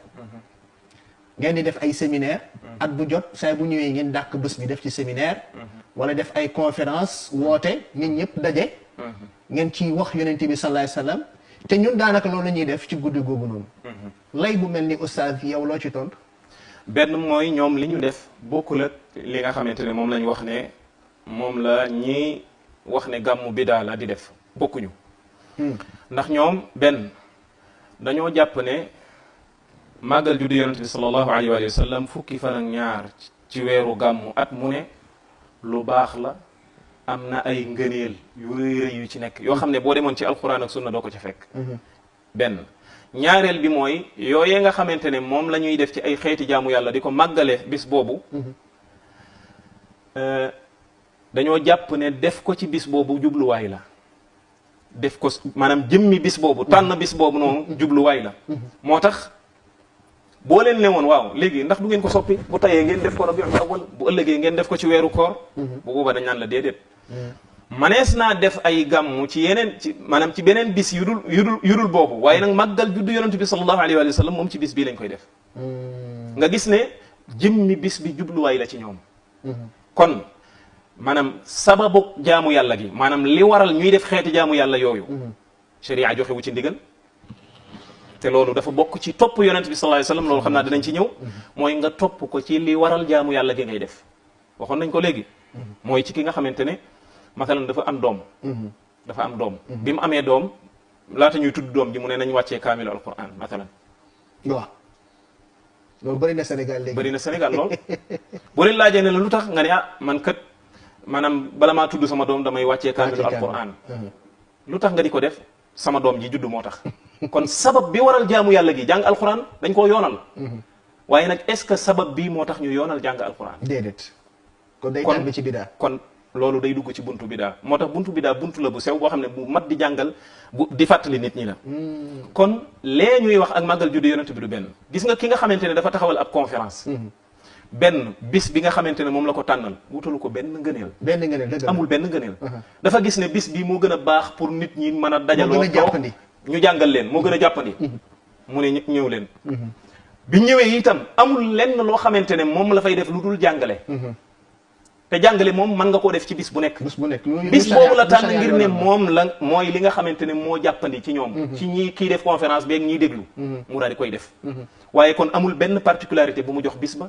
ngeen di def ay séminaire at bu jot saa bu ñëwee ngeen dàq bés bi def ci séminaire wala def ay conférence woote nit ñëpp daje ngeen ci wax yonent bi sallallahu alayhi wasallam te ñun daanaka loolu la ñuy def ci guddi googu noonu lay bu mel ni oustaz yow loo ci tontu. benn mooy ñoom li ñu def bokkul ak li nga xamante ne moom lañ wax ne moom la ñi wax ne gàmmu bidaa la di def bokkuñu ndax ñoom benn dañoo jàpp ne màggal juddu yonent bi sallallahu alayhi wa sallam fukki fan ak ñaar ci weeru gàmmu at mu ne lu baax la am na ay ngëneel yu rëy yu ci nekk yoo xam ne boo demoon ci alquran ak sunna doo ko ci fekk benn ñaareel bi mooy yooyee nga xamante ne moom la ñuy def ci ay xeeti jaamu yàlla di ko màggale bis boobu dañoo jàpp ne def ko ci bis boobu jubluwaay la def ko maanaam jëmmi bis boobu tànn bis boobu noonu jubluwaay la moo tax boo leen ne woon waaw léegi ndax du ngeen ko soppi bu tayee ngeen def ko rabiul awwal bu ëllëgee ngeen def ko ci weeru koor bu booba dañ naan la déedéet manees naa def ay gàmmu ci yeneen ci maanaam ci beneen bis yudul boobu waaye nag màggal juddu yonent bi sallallahu alayhi wa sallam moom ci bis bii lañ koy def nga gis ne jëmmi bis bi jubluwaay la ci ñoom kon maanaam sababu jaamu yàlla gi maanaam li waral ñuy def xeeti jaamu yàlla yooyu sharia joxewu ci ndigal te loolu dafa bokk ci topp yonent bi sallallahu alayhi wa sallam loolu xam naa dinañ ci ñëw mooy nga topp ko ci li waral jaamu yàlla gi ngay def waxoon nañ ko léegi mooy ci ki nga xamante ne masalan dafa am doom bi mu amee doom laata ñuy tudd doom ji mu ne nañ wàccee kaamilu alquran masalan waaw loolu bëri na Sénégal léegi bëri na Sénégal lool boo leen laajee ne la lu tax nga ne man kat maanaam bala maa tudd sama doom damay wàccee kaamilu alquran lu tax nga di ko def sama doom ji juddu moo tax kon sabab bi waral jaamu yàlla gi jàng alquran dañ koo yoonal waaye nag est-ce que sabab bii moo tax ñu yoonal jàng alquran déedéet kon day tàbbi ci bidaa kon loolu day dugg ci buntu bidaa moo tax buntu bidaa buntu la bu sew boo xam ne bu mat di jàngal di fàttali nit ñi la kon lee ñuy wax ak màggal juddu yonent bi du benn gis nga ki nga xamante ne dafa taxawal ab conférence benn bis bi nga xamante ne moom la ko tànnal wutalu ko benn ngëneel amul benn ngëneel dafa gis ne bis bi moo gën a baax pour nit ñi mën a dajaloo ñu jàngal leen moo gën a jàppandi mu ne ñëw leen bi ñëwee itam amul lenn loo xamante ne moom la fay def lu dul jàngale te jàngale moom mën nga koo def ci bis bu nekk bis boobu la tànn ngir ne moom la mooy li nga xamante ne moo jàppandi ci ñoom ci ñi kii def conférence beeg ñiy déglu mu daal di koy def waaye kon amul benn particularité bu mu jox bis ba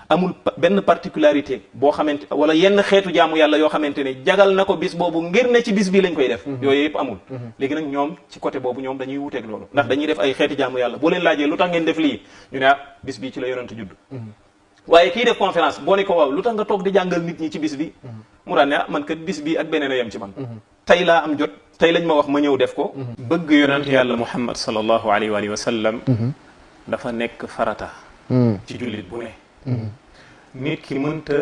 amul benn particularité boo xamante wala yenn xeetu jaamu yàlla yoo xamante ne jagal na ko bis boobu ngir ne ci bis bii lañ koy def yooyu yëpp amul léegi nag ñoom ci côté boobu ñoom dañuy wuteeg loolu ndax dañuy def ay xeeti jaamu yàlla boo leen laajee lu tax ngeen def lii ñu ne bis bii ci la yonent judd waaye kii def conférence boo ne ko waaw lu tax nga toog di jàngal nit ñi ci bis bi mu daan ne man kat bis bi ak beneen a yem ci man tey laa am jot tey lañ ma wax ma ñëw def ko bëgg yonent yàlla muhammad sallallahu alayhi wa sallam dafa nekk farata ci jullit bu ne nit ki mënta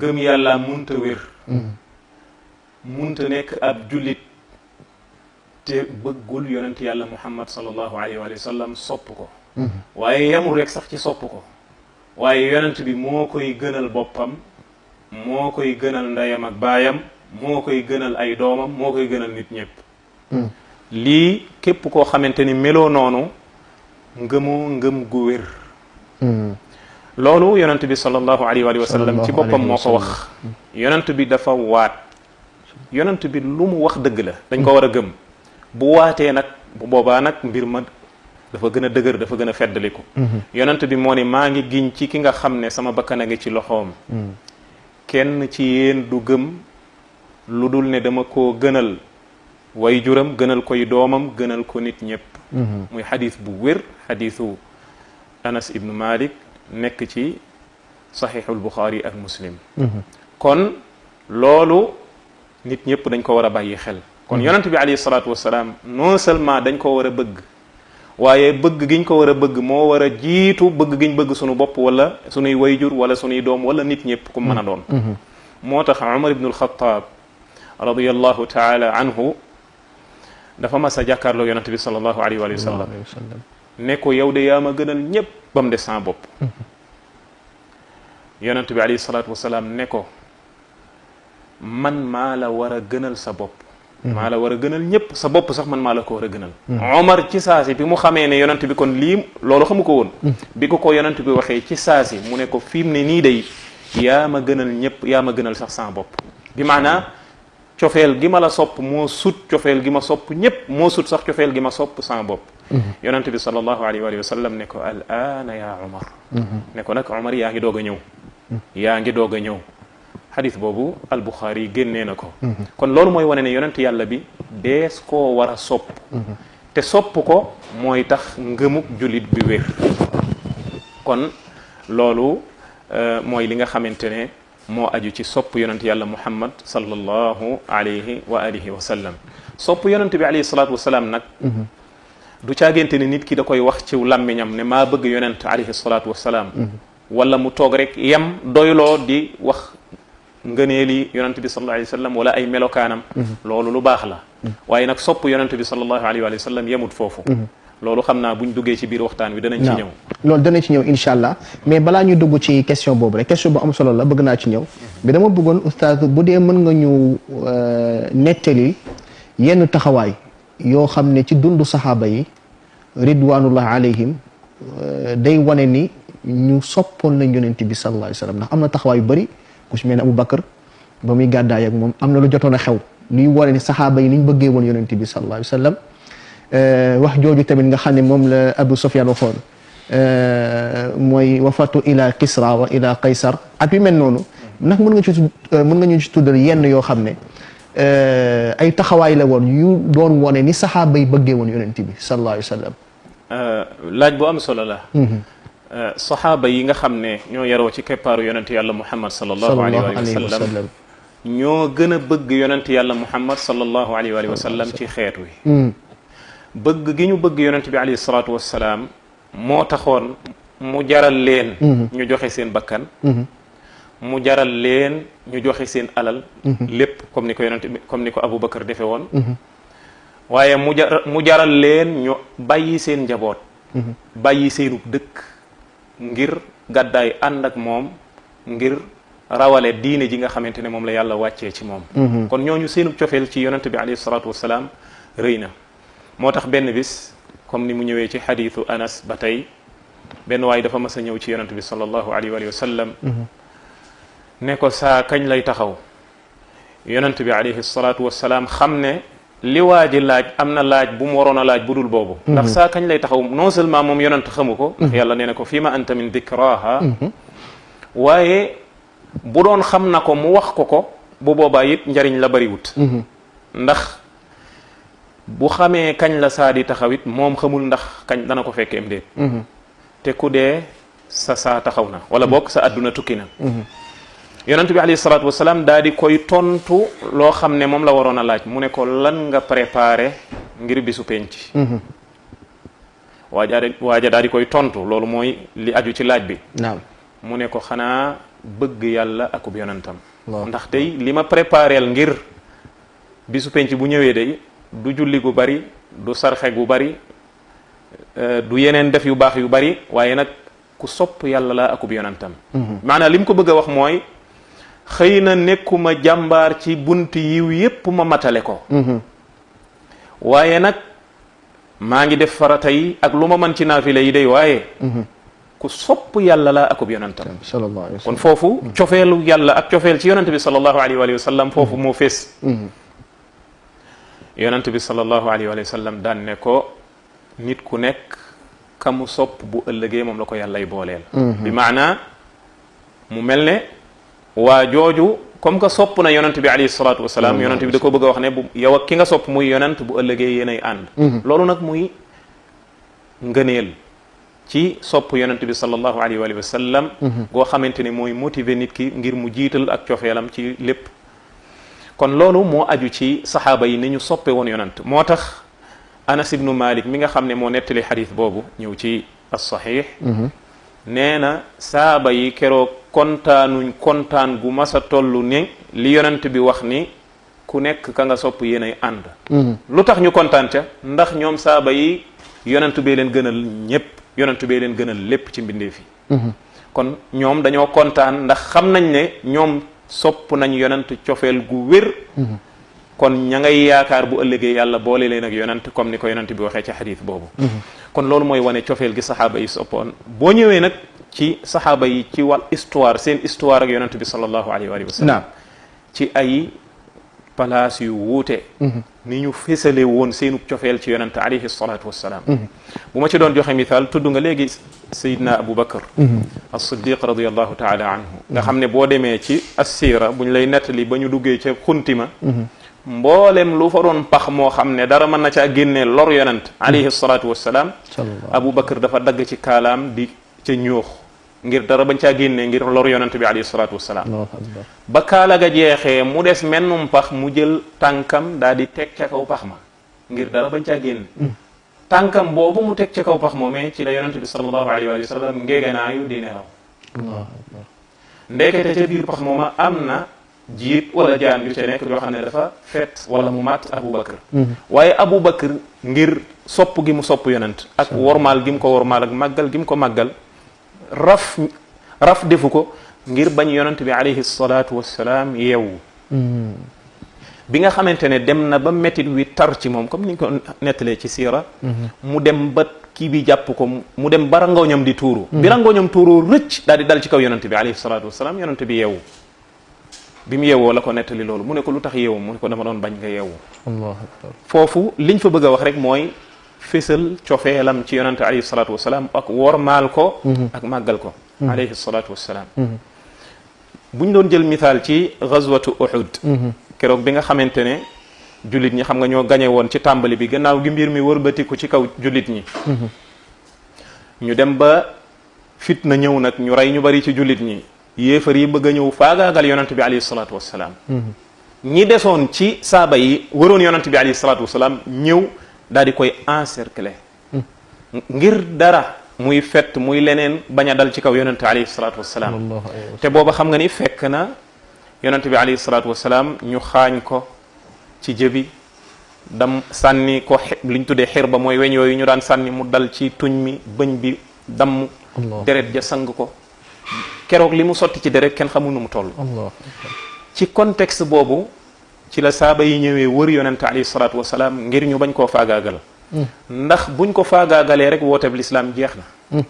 gëm yàlla mënta wér mënta nekk ab jullit te bëggul yonent yàlla muhammad sallallahu alayhi wa sallam sopp ko waaye yamul rek sax ci sopp ko waaye yonent bi moo koy gënal boppam moo koy gënal ndeyam ak baayam moo koy gënal ay doomam moo koy gënal nit ñëpp lii képp koo xamante ni meloo noonu ngëmoo ngëm gu wér loolu yonent bi sallallahu alayhi wa sallam ci boppam moo ko wax yonent bi dafa waat yonent bi lu mu wax dëgg la dañ ko war a gëm bu waatee nag bu boobaa nag mbir ma dafa gën a dëgër dafa gën a feddaliku yonent bi moo ne maa ngi giñ ci ki nga xam ne sama bakkan a ngi ci loxoom kenn ci yéen du gëm lu dul ne dama koo gënal way juram gënal koy doomam gënal ko nit ñëpp muy xadis bu wér xadisu Anas ibnu Malik nekk ci saxiixul Buxaari ak Muslim kon loolu nit ñëpp dañ ko war a bàyyi xel kon yonent bi alayhi salaatu wasalaam non seulement dañ ko war a bëgg waaye bëgg giñ ko war a bëgg moo war a jiitu bëgg giñ bëgg sunu bopp wala sunuy wayjur wala sunuy doom wala nit ñëpp ku mën a doon moo tax Umar ibnu al-Khattab radiyallahu taala anhu dafa mas a jàkkaarloo yonent bi sallallahu alayhi wa sallam ne ko yow de yaa ma gënal ñëpp ba mu des sama bopp yonent bi alayhi salaatu wasalaam ne ko man maa la war a gënal sa bopp maa la war a gënal ñëpp sa bopp sax man maa la ko war a gënal Omar ci saasi bi mu xamee ne yonent bi kon lii loolu xamu ko woon bi ko yonent bi waxee ci saasi mu ne ko fi mu ne nii day yaa ma gënal ñëpp yaa ma gënal sax sama bopp bi maanaa cofeel gi ma la sopp moo sut cofeel gi ma sopp ñëpp moo sut sax cofeel gi ma sopp sama bopp yonent bi sallallahu alayhi wa sallam ne ko al aana ya Omar ne ko nag Omar yaa ngi doog a ñëw yaa ngi doog a ñëw xadis boobu al Buxaari génnee na ko kon loolu mooy wane ne yonent yàlla bi dees koo war a sopp te sopp ko mooy tax ngëmuk jullit bi wér kon loolu mooy li nga xamante ne moo aju ci sopp yonent yàlla muhammad sallallahu alayhi wa alihi wa sallam sopp yonent bi alayhi salaatu wasalaam nag du caagente ne nit ki da koy wax ci làmmiñam ne maa bëgg yonent alayhi salaatu wasalaam wala mu toog rek yem doyloo di wax ngëneeli yonent bi sallallahu alayhi wa sallam wala ay melokaanam loolu lu baax la waaye nag sopp yonent bi sallallahu alayhi wa sallam yemut foofu loolu xam naa buñ duggee ci biir waxtaan wi danañ ci ñëw loolu dana ci ñëw incha allah mais balaa ñu dugg ci question boobu rek question bu am solo la bëgg naa ci ñëw bi dama bëggoon oustaz bu dee mën nga ñu nettali yenn taxawaay yoo xam ne ci dundu saxaaba yi ridwanullah alayhim day wane ni ñu soppoon lañ yonent bi sallallahu alayhi wa sallam ndax am na taxawaay yu bëri ku ci mel ne Abu Bakar ba muy gàddaay ak moom am na lu jotoon a xew luy wane ni saxaaba yi ni ñu bëggee woon yonent bi sallallahu alayhi wa sallam wax jooju tamit nga xam ne moom la Abu Sufyan waxoon mooy wafatu ila Kisra wa ila Qaysar ak yu mel noonu ndax mën nga ñu ci tuddal yenn yoo xam ne ay taxawaay la woon yu doon wane ni saxaaba yi bëggee woon yonent bi sallallahu alayhi wa sallam. laaj bu am solo la. saxaaba yi nga xam ne ñoo yaroo ci keppaaru yonent yàlla Muhammad sallallahu alayhi wa sallam ñoo gën a bëgg yonent yàlla Muhammad sallallahu alayhi wa sallam ci xeet wi. bëgg gi ñu bëgg yonent bi alayhi salaatu wa salaam moo taxoon mu jaral leen. ñu joxe seen bakkan. mu jaral leen ñu joxe seen alal. lépp comme ni ko yonent comme ni ko Abu Bakar defe woon. waaye mu jaral leen ñu bàyyi seen njaboot. bàyyi seenu dëkk ngir gàddaay ànd ak moom ngir rawale diine ji nga xamante ne moom la yàlla wàccee ci moom. kon ñooñu seenu cofeel ci yonent bi alayhi salaatu wa salaam rëy na. moo tax benn bis comme ni mu ñëwee ci xadiisu Anas ba tey benn waay dafa mas a ñëw ci yonent bi sallallahu alayhi wa sallam ne ko saa kañ lay taxaw yonent bi alayhi salaatu wa salaam xam ne li waa ji laaj am na laaj bu mu waroon a laaj bu dul boobu ndax saa kañ lay taxaw non seulement moom yonent xamu ko ndax yàlla nee na ko fii ma anta min dikraha waaye bu doon xam na ko mu wax ko bu boobaa it njariñ la bariwut ndax bu xamee kañ la saa di taxawit moom xamul ndax kañ dana ko fekkeem déet te ku dee sa saa taxaw na wala bokk sa adduna tukki na yonent bi alayhi salaatu wasalaam daa di koy tontu loo xam ne moom la waroon a laaj mu ne ko lan nga préparé ngir bisu penc waaja daa di koy tontu loolu mooy li aju ci laaj bi naam mu ne ko xanaa bëgg yàlla akub yonentam ndax tey li ma prépareel ngir bisu penc bu ñëwee day du julli gu bari du sarxe gu bari du yeneen def yu baax yu bari waaye nag ku sopp yàlla la akub yonentam maanaam li mu ko bëgg a wax mooy xëy na nekkuma jàmbaar ci bunt yiw yépp ma matale ko waaye nag maa ngi def farata yi ak lu ma mën ci naafila yi day waaye ku sopp yàlla la akub yonentam kon foofu cofeelu yàlla ak cofeel ci yonent bi sallallahu alayhi wa sallam foofu moo fees yonent bi sallallahu alayhi wa sallam daan ne ko nit ku nekk kamu sopp bu ëllëgee moom la ko yàllay booleel bi maana mu mel ne waa jooju comme que sopp na yonent bi alayhi salaatu wasalaam yonent bi da ko bëgg a wax ne bu yow ak ki nga sopp muy yonent bu ëllëgee yéenay ànd loolu nag muy ngëneel ci sopp yonent bi sallallahu alayhi wa sallam goo xamante ne mooy motiver nit ki ngir mu jiital ak cofeelam ci lépp kon loolu moo aju ci saxaaba yi ni ñu soppe woon yonent moo tax Anas ibnu Malik mi nga xam ne moo nettali xadis boobu ñëw ci as-Sahih nee na saaba yi keroog kontaanuñ kontaan gu masa tollu ni li yonent bi wax ni ku nekk ka nga sopp yéenay ànd lu tax ñu kontaan ca ndax ñoom saaba yi yonent bee leen gënal ñépp yonent bee leen gënal lépp ci mbindeef yi kon ñoom dañoo kontaan ndax xam nañ ne ñoom sopp nañ yonent cofeel gu wér kon ña ngay yaakaar bu ëllëgee yàlla boole leen ak yonent comme ni ko yonent bi waxee ci xadis boobu kon loolu mooy wane cofeel gi saxaaba yi soppoon boo ñëwee nag ci saxaaba yi ci wàll histoire seen histoire ak yonent bi sallallahu alayhi wa sallam ci ay place yu wuute ni ñu fésale woon seenu cofeel ci yonent alayhi salatu wassalaam bu ma ci doon joxe misaal tudd nga léegi sayidna Abu Bakar as-Siddiq radiyallahu taala anhu nga xam ne boo demee ci assira buñ lay nettali ba ñu duggee ca xuntima mboolem lu fa doon pax moo xam ne dara mën na caa génnee lor yonent alayhi salatu wassalaam Abu Bakar dafa dagg ci kaalaam di ca ñuux ngir dara bañ caa génnee ngir lor yonent bi alayhi salatu wassalaam ba kaala ga jeexee mu des mennum pax mu jël tànkam daal di teg ca kaw pax ma ngir dara bañ caa génne tànkam boobu mu teg ca kaw pax moomee ci la yonent bi sallallahu alayhi wa sallam ngéeganaayu di nelaw ndekete ca biir pax mooma am na jiit wala jaan yu ca nekk yoo xam ne dafa fet wala mu mat Abu Bakar waaye Abu Bakar ngir sopp gi mu sopp yonent ak wormaal gi mu ko wormaal ak màggal gi mu ko màggal raf defu ko ngir bañ yonent bi alayhi salaatu wassalaam yeewu bi nga xamante ne dem na ba mettit wi tar ci moom comme ni ñu ko nettalee ci siira mu dem ba kii bi jàpp ko mu dem ba rangooñam di tuuru bi rangooñam tuuru rëcc daal di dal ci kaw yonent bi alayhi salaatu wassalaam yonent bi yeewu bi mu yeewoo la ko nettali loolu mu ne ko lu tax yeewu mu ne ko dama doon bañ nga yeewu allahu akbar foofu liñ fa bëgg a wax rek mooy fésal cofeelam ci yonent alayhi salaatu wassalaam ak wormaal ko ak màggal ko alayhi salaatu wassalaam buñ doon jël misaal ci gazwatu Uhud keroog bi nga xamante ne jullit ñi xam nga ñoo gañe woon ci tàmbali bi gannaaw gi mbir mi wërbatiku ci kaw jullit ñi ñu dem ba fitna ñëw nag ñu rey ñu bari ci jullit ñi yéefar yi bëgg a ñëw faagaagal yonent bi alayhi salaatu wassalaam ñi desoon ci saaba yi waroon yonent bi alayhi salaatu wassalaam ñëw daal di koy encercler ngir dara muy fett muy leneen bañ a dal ci kaw yonent alayhi salaatu wassalaam te booba xam nga ni fekk na yonent bi alayhi salaatu wassalaam ñu xaañ ko ci jëbi dam sànni ko liñ tuddee xir ba mooy weñ yooyu ñu daan sànni mu dal ci tuñ mi bëñ bi damm deret ja sang ko keroog li mu sotti ci deret kenn xamul nu mu toll ci contexte boobu ci la saaba yi ñëwee wër yonent alayhi salaatu wassalaam ngir ñu bañ koo faagaagal ndax buñ ko faagaagalee rek wooteeb lislaam jeex na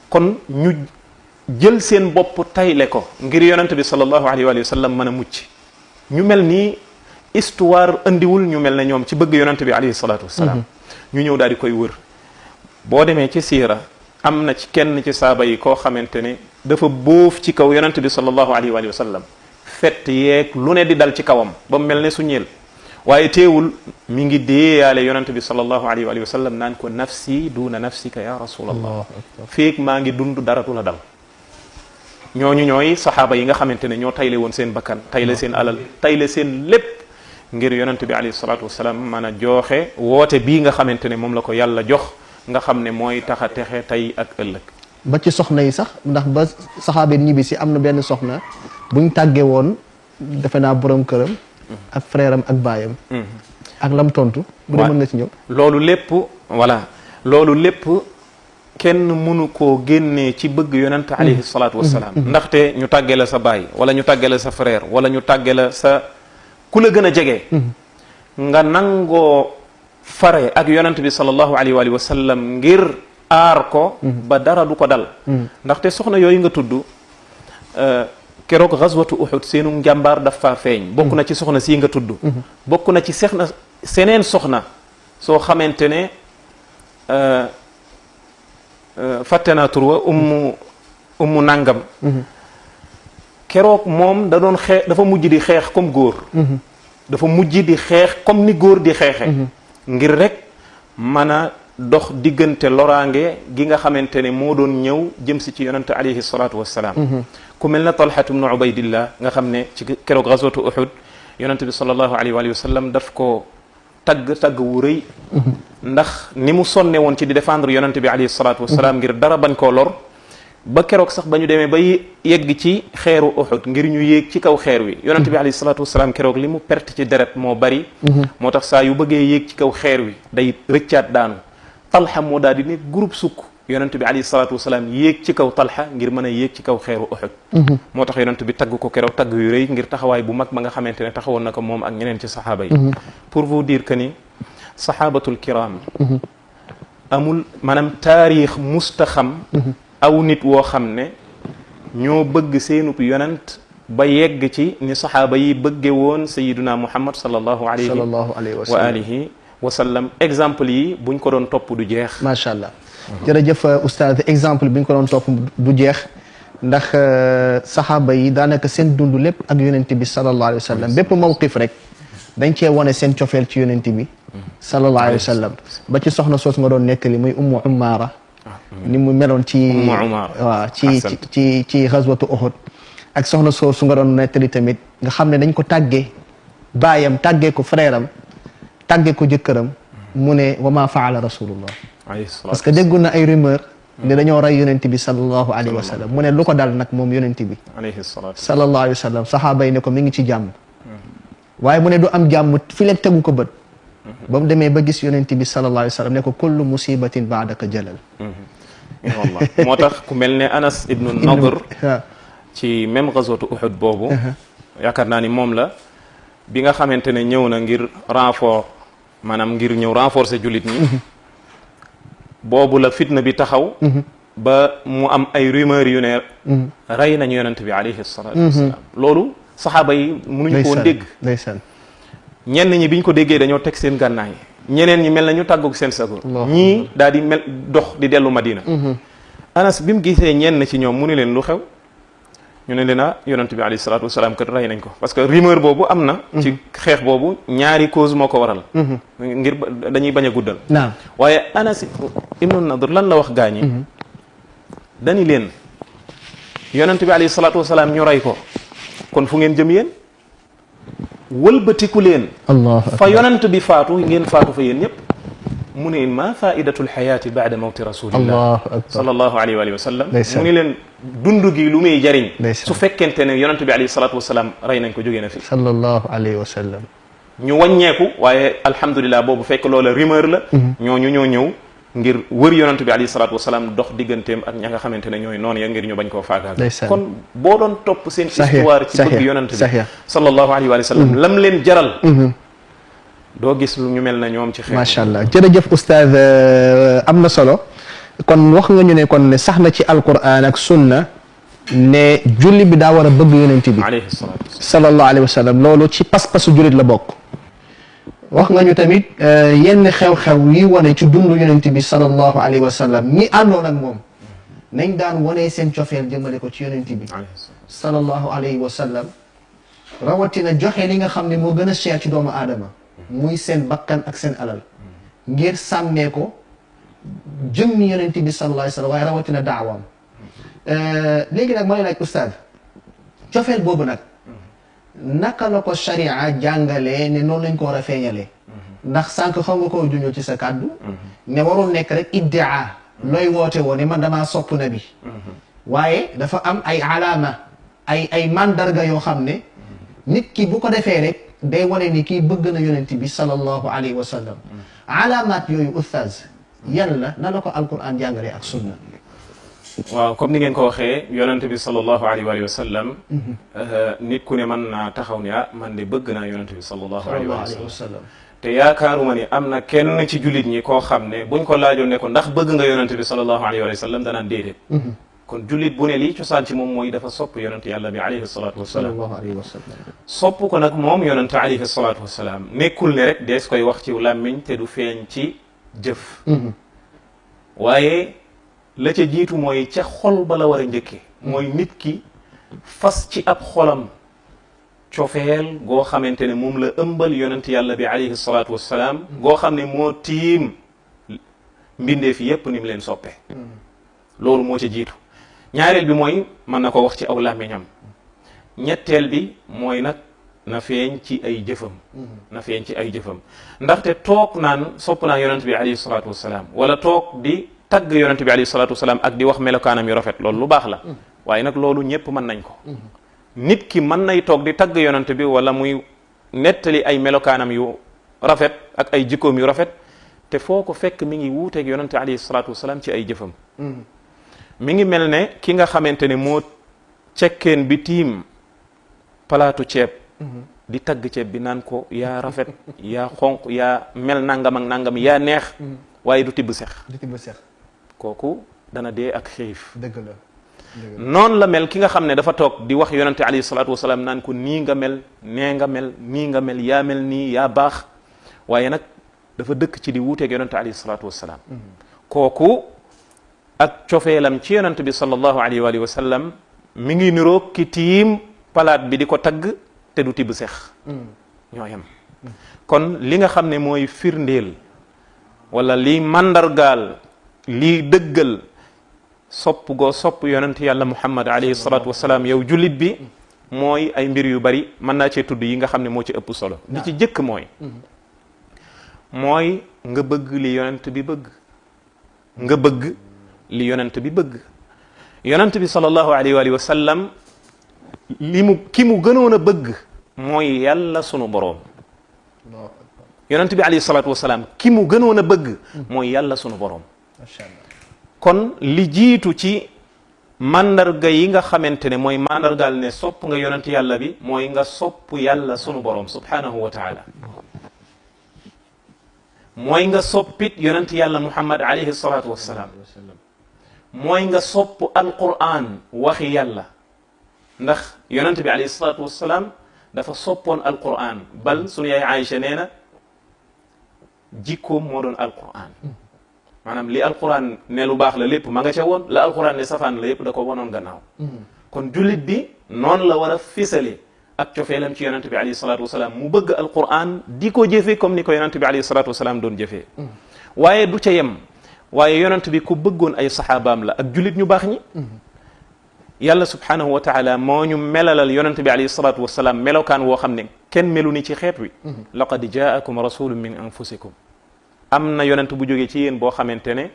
kon ñu jël seen bopp tayle ko ngir yonent bi sallallahu alayhi wa sallam mën a mucc ñu mel nii histoire andiwul ñu mel ne ñoom ci bëgg yonent bi alayhi salaatu wassalaam ñu ñëw daal di koy wër boo demee ci siira am na ci kenn ci saaba yi koo xamante ne dafa bóof ci kaw yonent bi sallallahu alayhi wa sallam fett yeeg lu ne di dal ci kawam ba mu mel ne su ñeel waaye teewul mi ngi déeyaale yonent bi sallallahu alayhi wa sallam naan ko nafsi duna nafsika ya rasulallah feek maa ngi dund daratu la dal ñooñu ñooy saxaaba yi nga xamante ne ñoo tayle woon seen bakkan tayle seen alal tayle seen lépp ngir yonent bi alayhi salaatu wasalaam mën a jooxe woote bii nga xamante ne moom la ko yàlla jox nga xam ne mooy tax a texe tey ak ëllëg ba ci soxna yi sax ndax ba saxaaba ñibbi si am na benn soxna buñ tàggee woon defe naa borom këram ak frère am ak baayam ak lam tontu bu dee mën nga ci ñëw loolu lépp voilà loolu lépp kenn mënu koo génnee ci bëgg yonent alayhi salaatu wasalaam ndaxte ñu tàggee la sa baay wala ñu tàggee la sa frère wala ñu tàggee la sa ku la gën a jege nga nangoo fare ak yonent bi sallallahu alayhi wa sallam ngir aar ko ba dara du ko dal ndaxte soxna yooyu nga tudd keroog xaswatu Uhud seenu njàmbaar dafa feeñ bokk na ci soxna sii nga tudd bokk na ci seneen soxna soo xamante ne fàtte naa tur wa ummu nangam keroog moom da doon xeex dafa mujj di xeex comme góor dafa mujj di xeex comme ni góor di xeexe ngir rek mën a dox diggante loraange gi nga xamante ne moo doon ñëw jëm si ci yonente alayhi salaatu wassalaam ku mel na Talhat ibnu Ubaydillah nga xam ne ci keroog gazwatu Uhud yonente bi sallallahu alayhi wa sallam daf ko tagg wu rëy ndax ni mu sonne woon ci di défendre yonente bi alayhi salaatu wassalaam ngir dara bañ koo lor ba keroog sax ba ñu demee ba yegg ci xeeru Uhud ngir ñu yéeg ci kaw xeer wi yonente bi alayhi salaatu wassalaam keroog li mu perte ci deret moo bari moo tax saa yu bëggee yéeg ci kaw xeer wi day rëccaat daanu Talha moo daal di ne groupe sukk yonente bi alayhi salaatu wassalaam yéeg ci kaw Talha ngir mën a yéeg ci kaw xeeru Uhud moo tax yonente bi tagg ko keroog tagg yu rëy ngir taxawaay bu mag ba nga xamante ne taxawoon na ko moom ak ñeneen ci saxaaba yi pour vous dire que ni saxaabatul kiram amul maanaam taarix mustaxam aw nit woo xam ne ñoo bëgg seenub yonent ba yegg ci ni saxaaba yi bëgge woon sayiduna muhammad sallallahu alayhi wa alihi wa sallam exemple yi buñ ko doon topp du jeex macha allah jërëjëf oustaz exemple bi ñu ko doon topp du jeex ndax saxaaba yi daanaka seen dund lépp ak yonent bi sallallahu alayhi wa sallam bépp mawqif rek dañ cee wane seen cofeel ci yonent bi sallallahu alayhi wa sallam ba ci soxna soos nga doon nettali muy ummu umaara ni mu meloon ci waaw ci xaswatu Uhud ak soxna soosu nga doon nettali tamit nga xam ne dañ ko tàggee baayam tàggee ko frère am tàggee ko jëkkëram mu ne wa ma faala rasulullah parce que déggu na ay rumeur ne dañoo rey yonent bi sallallahu alayhi wa sallam mu ne lu ko dal nag moom yonent bi sallallahu alayhi wa sallam saxaaba yi ne ko mi ngi ci jàmm waaye mu ne du am jàmm fi leeg tegu ko bët ba mu demee ba gis yonent bi sallallahu alayhi wa sallam ne ko kullu musibatin baadaka jalal. wallah moo tax ku mel ne Anas ibnu Nadr ci même gazwatu Uhud boobu yaakaar naa ni moom la bi nga xamante ne ñëw na ngir renfort maanaam ngir ñëw renforcer jullit ñi boobu la fitna bi taxaw ba mu am ay rumeur yu ne rey nañu yonent bi alayhi salatu wasalaam loolu saxaaba yi mënuñu ko woon dégg ndeysaan ñenn ñi biñ ko déggee dañoo teg seen gànnaay ñeneen ñi mel na ñu tàggoog seen sago ñii daal di mel dox di dellu Madina Anas bi mu gisee ñenn ci ñoom mu ne leen lu xew ñu ne leen yonent bi alayhi salaatu wasalaam kat rey nañ ko parce que rumeur boobu am na ci xeex boobu ñaari cause moo ko waral ngir dañuy bañ a guddal waaye Anas ibnu Nadr lan la wax gaañi dani leen yonent bi alayhi salaatu wasalaam ñu rey ko kon fu ngeen jëm yéen wëlbatiku leen fa yonent bi faatu ngeen faatu fa yéen ñëpp mu ne ma faidatul xayaati baada mawti rasulillah sallallahu alayhi wa sallam mu ne leen dund gi lu muy jariñ su fekkente ne yonent bi alayhi salatu wasalaam rey nañ ko jógee na fi sallallahu alayhi wa sallam ñu wàññeeku waaye alhamdulilah boobu fekk loola rumeur la ñooñu ñoo ñëw ngir wër yonent bi alayhi salatu wasalaam dox digganteem ak ña nga xamante ne ñooy noonu ya ngir ñu bañ koo faagaal kon boo doon topp seen histoire ci bëgg yonent bi sallallahu alayhi wa sallam lam leen jaral doo gis lu ñu mel na ñoom ci xeex macha allah jërëjëf oustaz am na solo kon wax nga ñu ne kon ne sax na ci alquran ak sunna ne julli bi daa war a bëgg yonent bi alayhi salatu sallallahu alayhi wa sallam loolu ci pas-pasu jullit la bokk wax nga ñu tamit yenn xew-xew yi wane ci dundu yonent bi sallallahu alayhi wa sallam ñi àndoon ak moom nañ daan wane seen cofeel jëmale ko ci yonent bi sallallahu alayhi wa sallam rawatina joxe li nga xam ne moo gën a cher ci doomu aadama muy seen bakkan ak seen alal ngir sàmmee ko jëmmi yonent bi sallallahu alayhi wa sallam waaye rawatina daawaam léegi nag ma lay laaj oustaz cofeel boobu nag naka la ko sharia jàngalee ne noonu lañ ko war a feeñalee ndax sànq xaw nga koo junjoo ci sa kàddu ne warul nekk rek iddia looy woote woo ne man damaa sopp na bi waaye dafa am ay alaama ay mandarga yoo xam ne nit ki bu ko defee rek day wane ni kii bëgg na yonent bi sallallahu alayhi wa sallam alaamaat yooyu oustaz yan la na la ko alquran jàngalee ak sunna waaw comme ni ngeen ko waxee yonent bi sallallahu alayhi wa sallam nit ku ne mën naa taxaw ne man de bëgg naa yonent bi sallallahu alayhi wa sallam te yaakaaruma ni am na kenn ci jullit ñi koo xam ne buñ ko laajoon ne ko ndax bëgg nga yonent bi sallallahu alayhi wa sallam danaan déedéet kon jullit bu ne lii cosaan ci moom mooy dafa sopp yonent yàlla bi alayhi salatu wasalaam sopp ko nag moom yonent alayhi salatu wasalaam nekkul ne rek dees koy wax ci làmmiñ te du feeñ ci jëf waaye la ca jiitu mooy ca xol ba la war a njëkke mooy nit ki fas ci ab xolam cofeel goo xamante ne moom la ëmbal yonent yàlla bi alayhi salatu wasalaam goo xam ne moo tiim mbindee fi yépp ni mu leen soppee loolu moo ca jiitu ñaareel bi mooy mën na ko wax ci aw làmmiñam ñetteel bi mooy nag na feeñ ci ay jëfam na feeñ ci ay jëfam ndaxte toog naan sopp naa yonent bi alayhi salatu wasalaam wala toog di tagg yonent bi alayhi salatu wasalaam ak di wax melokaanam yu rafet loolu lu baax la waaye nag loolu ñëpp mën nañ ko nit ki mën nay toog di tagg yonent bi wala muy nettali ay melokaanam yu rafet ak ay jikkoom yu rafet te foo ko fekk mi ngi wuuteeg yonent alayhi salatu wasalaam ci ay jëfam mi ngi mel ne ki nga xamante ne moo cekkeen bi tiim palaatu ceeb di tagg ceeb bi naan ko yaa rafet yaa xonq yaa mel nangam ak nangam yaa neex waaye du tibb sex kooku dana dee ak xiif dëgg la noonu la mel ki nga xam ne dafa toog di wax yonente alayhi salatu wasalaam naan ko nii nga mel nee nga mel nii nga mel yaa mel nii yaa baax waaye nag dafa dëkk ci di wuuteeg yonente alayhi salatu wasalaam kooku ak cofeelam ci yonent bi sallallahu alayhi wa sallam mi ngi niroog ki tiim palaat bi di ko tagg te du tibb sex ñoo yem kon li nga xam ne mooy firndeel wala lii mandargaal lii dëggal sopp goo sopp yonent yàlla muhammad alayhi salatu wasalaam yow jullit bi mooy ay mbir yu bari mën naa cee tudd yi nga xam ne moo ci ëpp solo li ci jëkk mooy nga bëgg li yonent bi bëgg nga bëgg li yonent bi bëgg yonent bi sallallahu alayhi wa sallam ki mu gënoon a bëgg mooy yàlla sunu boroom yonent bi alayhi salaatu wasalaam ki mu gënoon a bëgg mooy yàlla sunu borom. macha allah. kon li jiitu ci mandarga yi nga xamante ne mooy mandargaal ne sopp nga yonent yàlla bi mooy nga sopp yàlla sunu borom subhanahu wa taala mooy nga soppit yonent yàlla muhammad alayhi salaatu wassalaam mooy nga sopp alquran waxi yàlla ndax yonent bi alayhi salaatu wassalaam dafa soppoon alquran bal sunu yaay Aïcha nee na jikkoom moo doon alquran maanaam li alquran ne lu baax la lépp ma nga ca woon la alquran ne safaan la yépp da ko wonoon gannaaw kon jullit bi noonu la war a fisale ak cofeelam ci yonent bi alayhi salaatu wasalaam mu bëgg alquran di ko jëfe comme ni ko yonent bi alayhi salaatu wasalaam doon jëfee waaye du ca yem waaye yonent bi ku bëggoon ay saxaabaam la ak jullit ñu baax ñi yàlla subhanahu wa taala moo ñu melalal yonent bi alayhi salaatu wasalaam melokaan woo xam ne kenn melu ni ci xeet wi laqad jaakum rasulun min anfusikum am na yonent bu jógee ci yéen boo xamante ne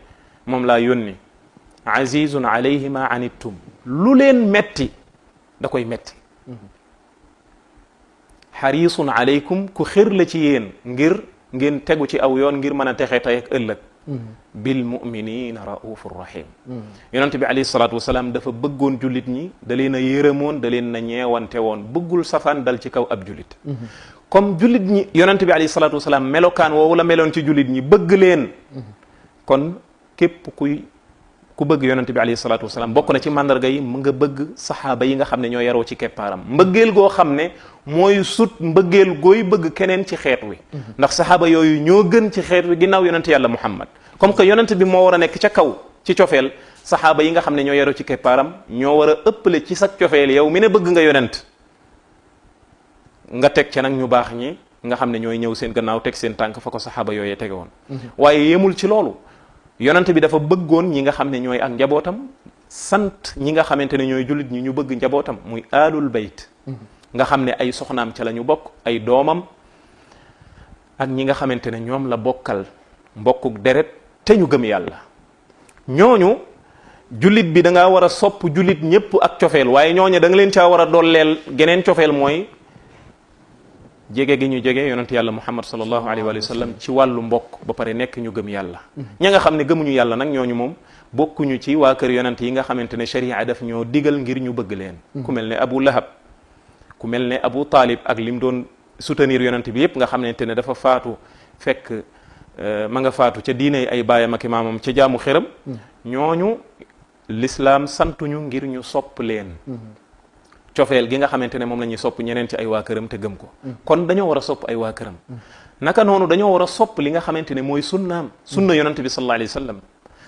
moom laa yónni azizun alayhi ma anittum lu leen metti da koy metti xarisun alaykum ku xër la ci yéen ngir ngeen tegu ci aw yoon ngir mën a texe tey ak ëllëg bil muminina raufur rahim yonent bi alayhi salaatu wasalaam dafa bëggoon jullit ñi da leen a yërëmoon da leen a ñeewante woon bëggul safaan dal ci kaw ab jullit comme jullit ñi yonent bi alayhi salaatu wasalaam melokaan woowu la meloon ci jullit ñi bëgg leen kon képp ku bëgg yonent bi alayhi salaatu wasalaam bokk na ci mandarga yi mu nga bëgg saxaaba yi nga xam ne ñoo yaroo ci keppaaram mbëggeel goo xam ne mooy sut mbëggeel gooy bëgg keneen ci xeet wi ndax saxaaba yooyu ñoo gën ci xeet wi ginnaaw yonent yàlla muhammad comme que yonent bi moo war a nekk ca kaw ci cofeel saxaaba yi nga xam ne ñoo yaroo ci keppaaram ñoo war a ëppale ci sa cofeel yow mi ne bëgg nga yonent nga teg ca nag ñu baax ñi nga xam ne ñooy ñëw seen gannaaw teg seen tànk fa ko saxaaba yooyee tege woon waaye yemul ci loolu yonent bi dafa bëggoon ñi nga xam ne ñooy ak njabootam sant ñi nga xamante ne ñooy jullit ñi ñu bëgg njabootam muy aalul bayt nga xam ne ay soxnaam ca la ñu bokk ay doomam ak ñi nga xamante ne ñoom la bokkal mbokkuk deret te ñu gëm yàlla ñooñu jullit bi da ngaa war a sopp jullit ñëpp ak cofeel waaye ñooñu da nga leen caa war a dolleel geneen cofeel mooy jege gi ñu jege yonent yàlla muhammad sallallahu alayhi wa sallam ci wàllu mbokk ba pare nekk ñu gëm yàlla ña nga xam ne gëmuñu yàlla nag ñooñu moom bokkuñu ci waa kër yonent yi nga xamante ne sharia daf ñoo digal ngir ñu bëgg leen ku mel ne abu lahab ku mel ne abu talib ak lim doon soutenir yonent bi yépp nga xamante ne dafa faatu fekk ma nga faatu ca diine ay baayam ak maamam ca jaamu xëram ñooñu l'islam santuñu ngir ñu sopp leen cofeel gi nga xamante ne moom la ñuy sopp ñeneen ci ay waa këram te gëm ko kon dañoo war a sopp ay waa këram naka noonu dañoo war a sopp li nga xamante ne mooy sunnaam sunna yonante bi sallallahu alayhi wa sallam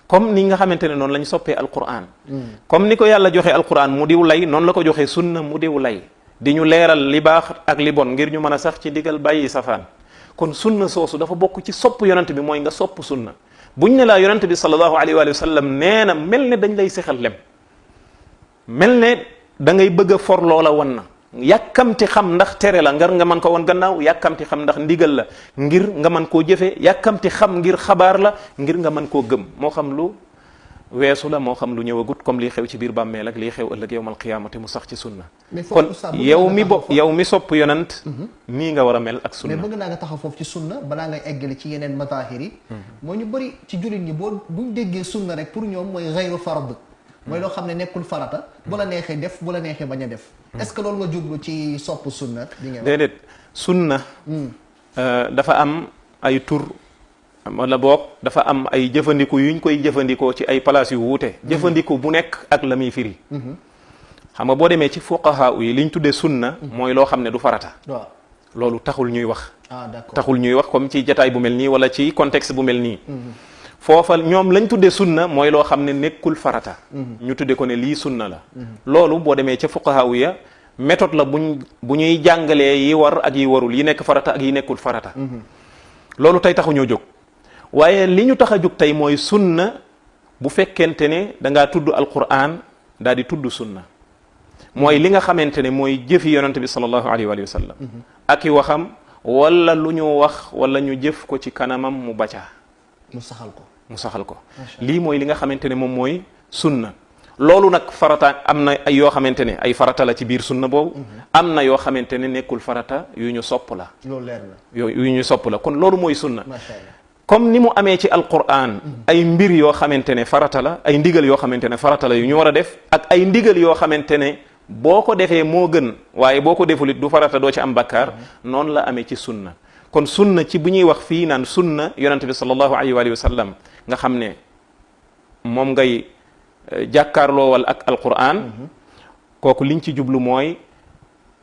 comme ni nga xamante ne noonu la ñu soppee alquran comme ni ko yàlla joxe alquran mu diw lay noonu la ko joxee sunna mu diw lay di ñu leeral li baax ak li bon ngir ñu mën a sax ci digal bàyyi safaan kon sunna soosu dafa bokk ci sopp yonante bi mooy nga sopp sunna buñ ne laa yonante bi sallallahu alayhi wa sallam nee na mel ne dañ lay sexal lem mel ne da ngay bëgg a for loola wan na yàkkamti xam ndax tere la ngar nga mën ko wan gannaaw yàkkamti xam ndax ndigal la ngir nga mën koo jëfee yàkkamti xam ngir xabaar la ngir nga mën koo gëm moo xam lu weesu la moo xam lu ñëwagut comme lii xew ci biir bàmmeel ak lii xew ëllëg yowmal qiyaamati mu sax ci sunna kon yow mi sopp yonant nii nga war a mel ak sunna mais bëgg naa nga taxaw foofu ci sunna balaa ngay eggale ci yeneen matahir yi moo ñu bëri ci jullit ñi buñ déggee sunna rek pour ñoom mooy xayru fard mooy loo xam ne nekkul farata bu la neexee def bu la neexee bañ a def est-ce que loolu nga jublu ci sopp sunna di ngeen déedéet sunna dafa am ay tur wala boog dafa am ay jëfandiku yuñ koy jëfandikoo ci ay place yu wuute jëfandiku bu nekk ak la muy firi xam nga boo demee ci fuqaha yi liñ tuddee sunna mooy loo xam ne du farata waaw loolu taxul ñuy wax d'accord taxul ñuy wax comme ci jataay bu mel nii wala ci contexte bu mel nii foofa ñoom lañ tuddee sunna mooy loo xam ne nekkul farata ñu tudde ko ne lii sunna la loolu boo demee ca fuqaha ya méthode la bu ñuy jàngalee yi war ak yi warul yi nekk farata ak yi nekkul farata loolu tey taxu ñoo jóg waaye li ñu tax a jóg tey mooy sunna bu fekkente ne da ngaa tudd alquran daal di tudd sunna mooy li nga xamante ne mooy jëfi yonante bi sallallahu alayhi wa sallam ak i waxam wala lu ñu wax wala ñu jëf ko ci kanamam mu bacaa mu saxal ko lii mooy li nga xamante ne moom mooy sunna loolu nag farata am na ay yoo xamante ne ay farata la ci biir sunna boobu am na yoo xamante ne nekkul farata yu ñu sopp la loolu leer na yu ñu sopp la kon loolu mooy sunna macha allah comme ni mu amee ci alquran ay mbir yoo xamante ne farata la ay ndigal yoo xamante ne farata la yu ñu war a def ak ay ndigal yoo xamante ne boo ko defee moo gën waaye boo ko defulit du farata doo ci am bakkaar noonu la amee ci sunna kon sunna ci bu ñuy wax fii naan sunna yonente bi sallallahu alayhi wa sallam nga xam ne moom ngay jàkkaarloowal ak alquran kooku liñ ci jublu mooy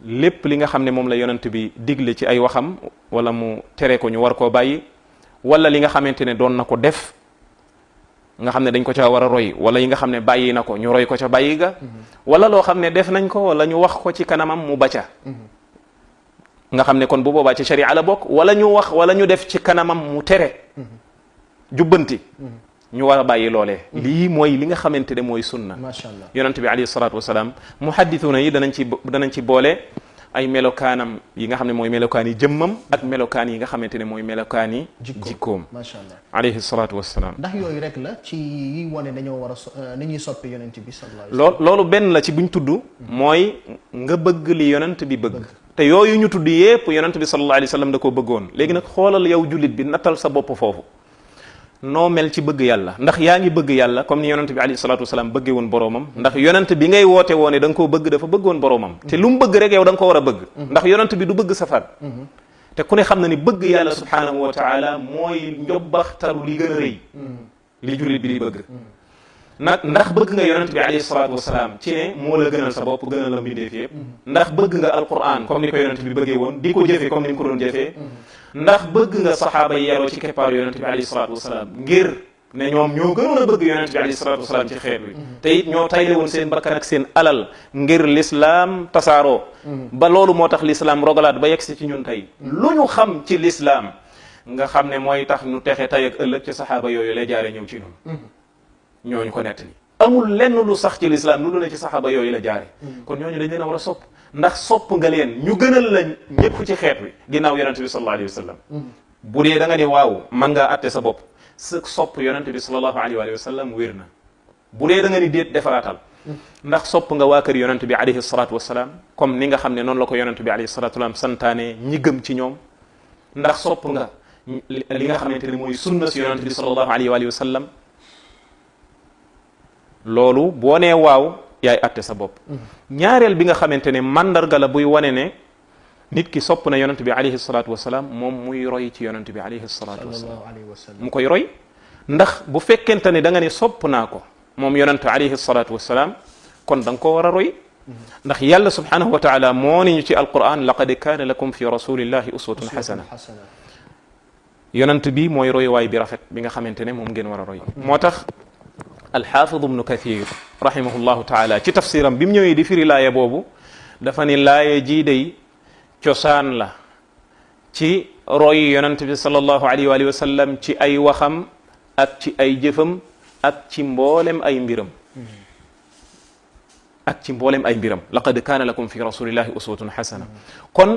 lépp li nga xam ne moom la yonent bi digle ci ay waxam wala mu tere ko ñu war koo bàyyi wala li nga xamante ne doon na ko def nga xam ne dañ ko ca war a roy wala yi nga xam ne bàyyi na ko ñu roy ko ca bàyyi ga wala loo xam ne def nañ ko wala ñu wax ko ci kanamam mu bacca nga xam ne kon bu boobaa ci sharia la bokk wala ñu wax wala ñu def ci kanamam mu tere jubbanti ñu war a bàyyi loolee lii mooy li nga xamante ne mooy sunna macha allah yonente bi alayhi salatu wasalaam muhaddithuna yi danañ ci boole ay melokaanam yi nga xam ne mooy melokaan yi jëmmam ak melokaan yi nga xamante ne mooy melokaan yi jikkoom macha allah alayhi salatu wasalaam ndax yooyu rek la ci yi wane dañoo war a ni ñuy soppe yonent bi sallallahu alayhi wa sallam loolu benn la ci buñ tudd mooy nga bëgg li yonent bi bëgg te yooyu ñu tudd yépp yonent bi sallallahu alayhi wa sallam da koo bëggoon léegi nag xoolal yow jullit bi nattal sa bopp foofu noo mel ci bëgg yàlla ndax yaa ngi bëgg yàlla comme ni yonent bi alayhi salatu wasalaam bëggee woon boroomam ndax yonent bi ngay woote woone da nga koo bëgg dafa bëggoon boroomam te lu mu bëgg rek yow da nga ko war a bëgg ndax yonent bi du bëgg safaan te ku ne xam na ni bëgg yàlla subhanahu wa taala mooy njobbaxtalu li gën a rëy li jullit bi di bëgg ndax bëgg nga yonent bi alayhi salatu wasalaam ci ne moo la gënal sa bopp gënal la mbindeef yëpp ndax bëgg nga alquran comme ni ko yonent bi bëggee woon di ko jëfee comme ni mu ko doon jëfee ndax bëgg nga saxaaba yi yaroo ci keppaaru yonent bi alayhi salatu wasalaam ngir ne ñoom ñoo gënoon a bëgg yonent bi alayhi salatu wasalaam ci xeet wi te it ñoo tayle woon seen bakkan ak seen alal ngir l'islam tasaaroo ba loolu moo tax l'islam rogalaat ba yegsi ci ñun tey lu ñu xam ci l'islam nga xam ne mooy tax ñu texe tey ak ëllëg ci saxaaba yooyu lay jaare ñëw ci ñun ñooñu ko nettali amul lenn lu sax ci l'islam lu ne ci saxaaba yooyu la jaare kon ñooñu dañ leen a war a sopp ndax sopp nga leen ñu gënal la ñëpp ci xeet wi ginnaaw yonente bi sallallahu alayhi wa sallam bu dee da nga ne waaw man ngaa atte sa bopp sa sopp yonente bi sallallahu alayhi wa sallam wér na bu dee da nga ni déet defaraatal ndax sopp nga waa kër yonente bi alayhi salatu wasalaam comme ni nga xam ne noonu la ko yonente bi alayhi salatu wasalaam santaane ñi gëm ci ñoom ndax sopp nga li nga xamante ne mooy sunna si yonente bi sallallahu alayhi wa sallam loolu boo nee waaw yaay atte sa bopp ñaareel bi nga xamante ne mandarga la buy wane ne nit ki sopp na yonent bi alayhi salatu wasalaam moom muy roy ci yonent bi alayhi salatu wasalaam mu koy roy ndax bu fekkente ne da nga ne sopp naa ko moom yonent alayhi salatu wasalaam kon da nga koo war a roy ndax yàlla subhanahu wa taala moo ni ñu ci alquran laqad kaana lakum fi rasulillahi uswatun xasana yonent bi mooy roy waay bi rafet bi nga xamante ne moom ngeen war a roy moo tax alxaafid ibnu kathir rahimahullahu taala ci tafsiram bi mu ñëwee di firi laaya boobu dafa ni laaya jii day cosaan la ci roy yonent bi sallallahu alayhi wa sallam ci ay waxam ak ci ay jëfam ak ci mboolem ay mbiram laqad kaana lakum fi rasulillahi uswatun xasana kon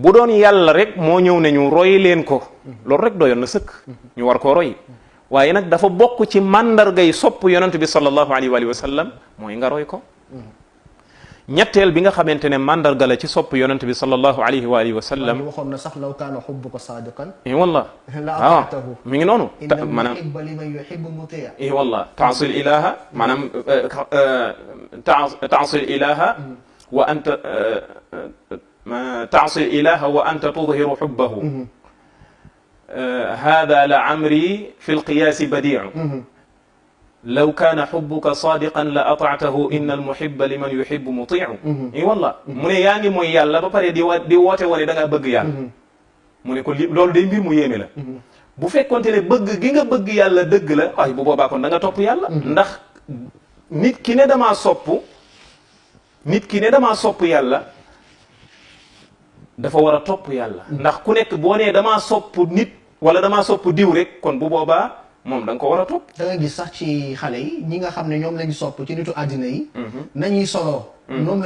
bu doon yàlla rek moo ñëw ne ñu roy leen ko loolu rek doyoon na sëkk ñu war koo roy waaye nag dafa bokk ci mandargay sopp yonent bi sallallahu alayhi wa sallam mooy nga roy ko ñetteel bi nga xamante ne mandarga la ci sopp yonent bi sallallahu alayhi wa sallam waxoon na sax law kaana hubbuka saadiqan wallah la ataatahu mi ngi noonu maanaam yuhibbu liman yuhibbu mutia wallah taasil ilaha maanaam taasil ilaha wa anta taasil ilaha wa anta tudhiru hubbahu hada la amri fi lqiyaasi badiu law kaana xubbuka saadiqan la ataatahu inna almuhibba liman yuhibbu mutiu wallah mu ne yaa ngi mooy yàlla ba pare di woote wane da ngaa bëgg yàlla mu ne ko loolu day mbir mu yéeme la bu fekkonte ne bëgg gi nga bëgg yàlla dëgg la waaye bu boobaa kon da nga topp yàlla ndax nit ki ne damaa sopp yàlla dafa war a topp yàlla ndax ku nekk boo nee damaa sopp nit wala damaa sopp diw rek kon bu boobaa moom da nga ko war a topp da nga gis sax ci xale yi ñi nga xam ne ñoom lañu sopp ci nitu àddina yi nañuy solo ñoom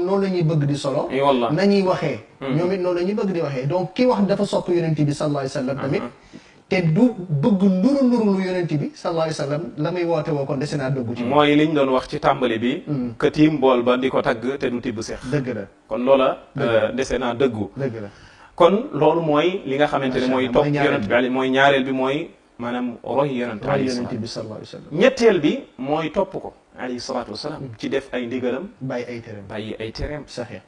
noonu la ñuy bëgg di solo wallah nañuy waxee ñoom it noonu la ñuy bëgg di waxee donc ki wax dafa sopp yonent bi sallallahu alayhi wa sallam tamit te du bëgg nuru lu yonent bi sallallahu alayhi wa sallam la muy woote woo kon dese naa dëggu ci. mooy liñ doon wax ci tàmbali bi. que tiim bool ba di ko tagg te du tibb seex. dëgg la kon loola. dese naa dëggu. dëgg la kon loolu mooy li nga xamante ne mooy topp yonent bi mooy ñaareel bi mooy maanaam roy yonent bi sallallahu alayhi wa sallam. ñetteel bi mooy topp ko alayhi salaatu wasalaam ci def ay ndigalam bàyyi ay tereem bàyyi ay tereem. saxee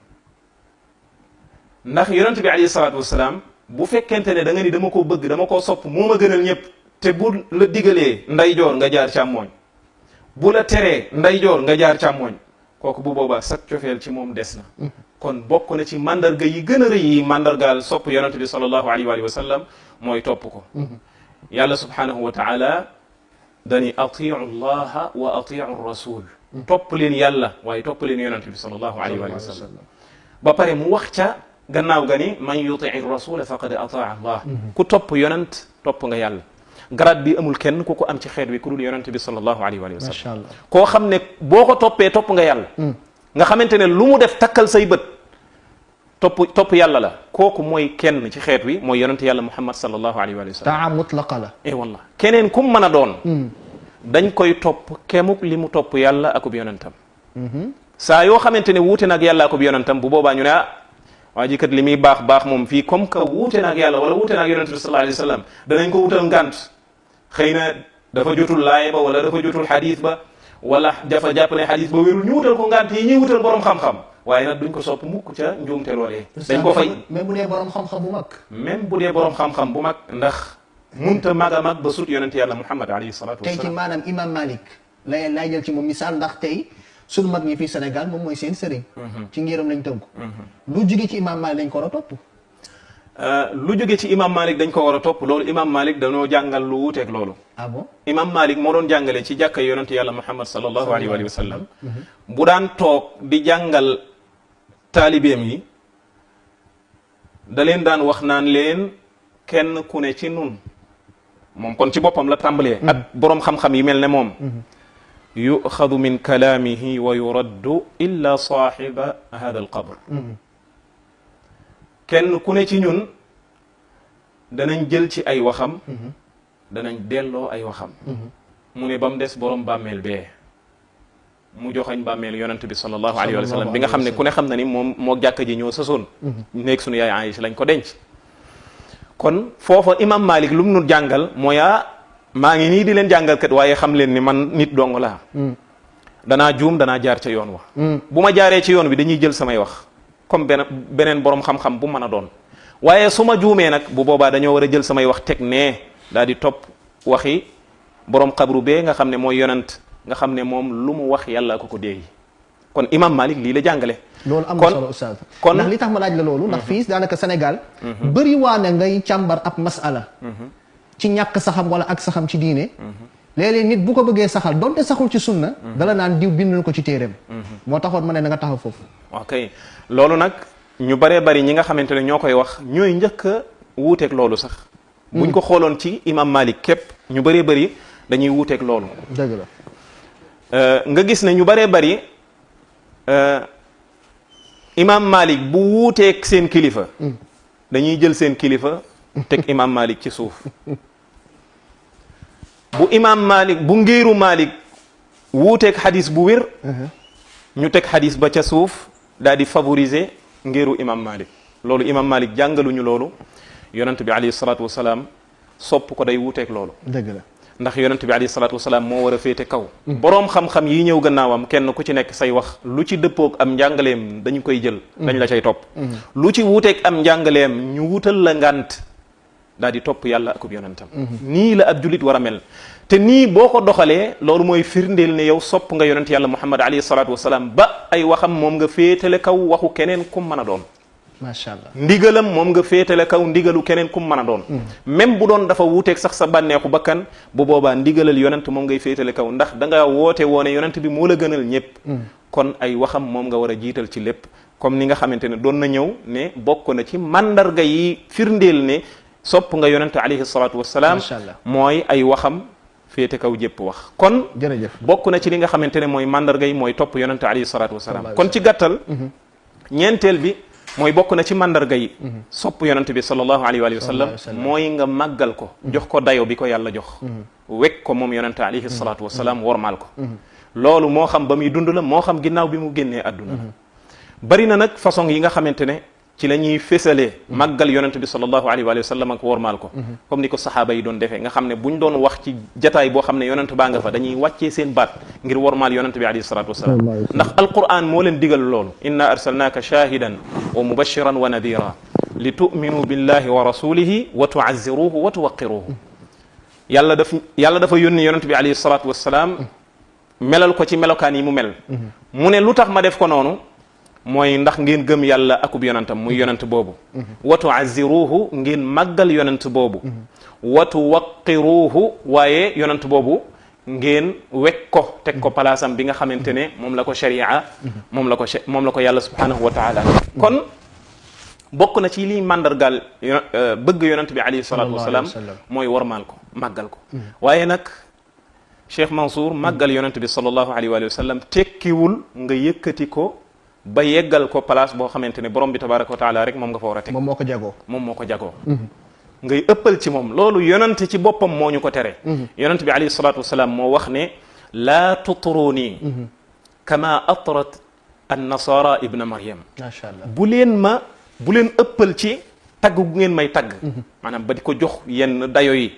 ndax yonent bi alayhi salaatu wasalaam bu fekkente ne da nga ni dama koo bëgg dama koo sopp moo ma gënal ñëpp te bu la digalee ndeyjoor nga jaar càmmooñ bu la teree ndeyjoor nga jaar càmmooñ kooku bu boobaa sag cofeel ci moom des na. kon bokk na ci mandarga yi gën a rëy yi mandargaal sopp yonent bi sallallahu alayhi wa sallam mooy topp ko. yàlla subhanahu wa taala dani atiu llaha wa atiu rasul. topp leen yàlla waaye topp leen yonent bi sallallahu alayhi wa sallam. ba pare mu wax ca gannaaw ga ni man yutii rasula faqad ataa allah. ku topp yonent topp nga yàlla. garaat bi amul kenn ku ko am ci xeet wi ku dul yonent bi sallallahu alayhi wa sallam. macha allah koo xam ne boo ko toppee topp nga yàlla. nga xamante ne lu mu def takkal say bët topp yàlla la kooku mooy kenn ci xeet wi mooy yonent yàlla muhammad sallallahu alayhi wa sallam. taa mutlaqa la. wallah keneen kum mën a doon. dañ koy topp kemuk li mu topp yàlla akub yonentam. saa yoo xamante ne wuute nag yàlla akub yonentam bu boobaa ñu ne waa ji kat li muy baax moom fii comme que wuute nag yàlla wala wuute nag yonent bi sallallahu alayhi wa sallam danañ ko wutal ngant xëy na dafa jotul laay ba wala dafa jotul xadis ba wala dafa jàpp ne xadis ba wérul ñu wutal ko ngant yi ñuy wutal borom xam-xam waaye nag duñ ko sopp mukk ca njuumte loolee. dañ ko fay même bu dee borom xam-xam bu mag. même bu dee borom xam-xam bu mag ndax munta mag a mag ba sut yonent yàlla muhammad alayhi salatu wasalaam. tey ci maanaam imam Malik lay jël ci moom misaal ndax tey sunu mag ñi fii Sénégal moom mooy seen sëriñ. ci ngiram lañ tënku. lu jóge ci imam Malik dañ ko war a topp. lu jóge ci imam Malik dañ ko war a topp loolu imam Malik dañoo jàngal lu wuuteeg loolu. ah bon imam Malik moo doon jàngale ci jàkka yonent yàlla muhammad sallallahu alayhi wa sallam. bu daan toog di jàngal taalibeem yi da leen daan wax naan leen kenn ku ne ci nun moom kon ci boppam la tàmbalee. ak boroom xam-xam yi mel ne moom. yuxadu min kalaamihi wa yuraddu illa saaxiba hada al qabr. kenn ku ne ci ñun danañ jël ci ay waxam. danañ delloo ay waxam. mu ne ba mu des borom bàmmeel bee. mu joxañ bàmmeel yonent bi sallallahu alayhi wa sallam bi nga xam ne ku ne xam na ni moom moo jàkka ji ñoo sësoon. nekk sunu yaay Aïcha lañ ko denc. kon foofa imam Malik lu mu nu jàngal mooy maa ngi nii di leen jàngal kat waaye xam leen ni man nit dong laa. danaa juum danaa jaar ca yoon wa. bu ma jaaree ci yoon wi dañuy jël samay wax comme beneen borom xam-xam bu mën a doon. waaye su ma juumee nag bu boobaa dañoo war a jël samay wax teg nee daal di topp waxi borom xabru bee nga xam ne mooy yonent nga xam ne moom lu mu wax yàlla ko déey. kon imam Malik lii la jàngale. loolu am na solo oustaz. kon ndax li tax ma laaj la loolu. ndax fii daanaka Sénégal. bëri waa ne ngay càmbar ab masala. ci ñàkk saxam wala ak saxam ci diine. léeg-léeg nit bu ko bëggee saxal donte saxul ci sunna. dala naan diw bindal ko ci téereem. moo taxoon ma ne na nga taxaw foofu. ok loolu nag ñu baree bari ñi nga xamante ne ñoo koy wax ñooy njëkk a wuuteeg loolu sax. buñ ko xooloon ci imam Malik képp ñu bëree bëri dañuy wuuteeg loolu. dëgg la. nga gis ne ñu baree bari imam Malik bu wuuteeg seen kilifa. dañuy jël seen kilifa teg imam Malik ci suuf. bu imam Malik bu ngiiru Malik wuuteeg xadis bu wér. ñu teg xadis ba ca suuf daal di favoriser ngiiru imam Malik. loolu imam Malik jàngaluñu loolu yonent bi alayhi salaatu wa salaam sopp ko day wuuteeg loolu. dëgg la. ndax yonent bi alayhi salaatu wasalaam moo war a féete kaw. boroom xam-xam yi ñëw gannaawam kenn ku ci nekk say wax lu ci dëppoog am njàngaleem dañu koy jël. dañ la cay topp. lu ci wuuteeg am njàngaleem ñu wutal la ngant daal di topp yàlla akub yonentam. nii la ab julit war a mel. te nii boo ko doxalee loolu mooy firndeel ne yow sopp nga yonent yàlla Muhammad alayhi salaatu wasalaam ba ay waxam moom nga féetale kaw waxu keneen kum mën a doon. macha allah ndigalam moom nga féetale kaw ndigalu keneen kum mën a doon. même bu doon dafa wuuteeg sax sa bànneexu bakkan bu boobaa ndigalal yonent moom ngay féetale kaw ndax da nga woote woone yonent bi moo la gënal ñëpp. kon ay waxam moom nga war a jiital ci lépp comme ni nga xamante ne doon na ñëw ne bokk na ci mandarga yi firndeel ne sopp nga yonent alayhi salaatu wassalaam. macha allah mooy ay waxam féete kaw jépp wax. kon jërëjëf bokk na ci li nga xamante ne mooy mandarga yi mooy topp yonent alayhi salaatu wassalaam. kon ci gàttal ñeenteel bi mooy bokk na ci mandarga yi sopp yonent bi sallallahu alayhi wa sallam mooy nga màggal ko jox ko dayo bi ko yàlla jox wekk ko moom yonent alayhi salatu wasalaam wormaal ko loolu moo xam ba muy dund la moo xam ginnaaw bi mu génnee àdduna bari na nag façon yi nga xamante ne ci la ñuy fésalee màggal yonent bi sallallahu alayhi wa sallam ak wormaal ko comme ni ko saxaaba yi doon defee nga xam ne buñ doon wax ci jataay boo xam ne yonent baa nga fa dañuy wàccee seen baat ngir wormaal yonent bi alayhi salatu wasalaam ndax alquran moo leen digal loolu inna arsalnaaka shahidan wa mubashiran wa nadira li tu'minu billahi wa rasulihi wa tu'azziruhu wa tuwaqqiruhu yàlla dafa yónni yonent bi alayhi salatu wasalaam melal ko ci melokaan yi mu mel mu ne lu tax ma def ko noonu mooy ndax ngeen gëm yàlla akub yonentam muy yonent boobu wa tu'azziruhu ngeen màggal yonent boobu wa tuwaqqiruhu waaye yonent boobu ngeen wekk ko teg ko palaasam bi nga xamante ne moom la ko sharia moom la ko yàlla subhanahu wa taala kon bokk na ci liy màndargaal bëgg yonent bi alayhi salatu wasalaam mooy warmaal ko màggal ko waaye nag Cheikh Mansour màggal yonent bi sallallahu alayhi wa sallam tekkiwul nga yëkkati ko ba yeggal ko place boo xamante ne borom bi tabaraka wa taala rek moom nga fa war a teg moom moo ko jagoo ngay ëppal ci moom loolu yonent ci boppam moo ñu ko tere yonent bi alayhi salatu wasalaam moo wax ne laa tutruni kama atrat an nasara ibna maryam macha allah bu leen ëppal ci tagg gu ngeen may tagg maanaam ba di ko jox yenn dayo yi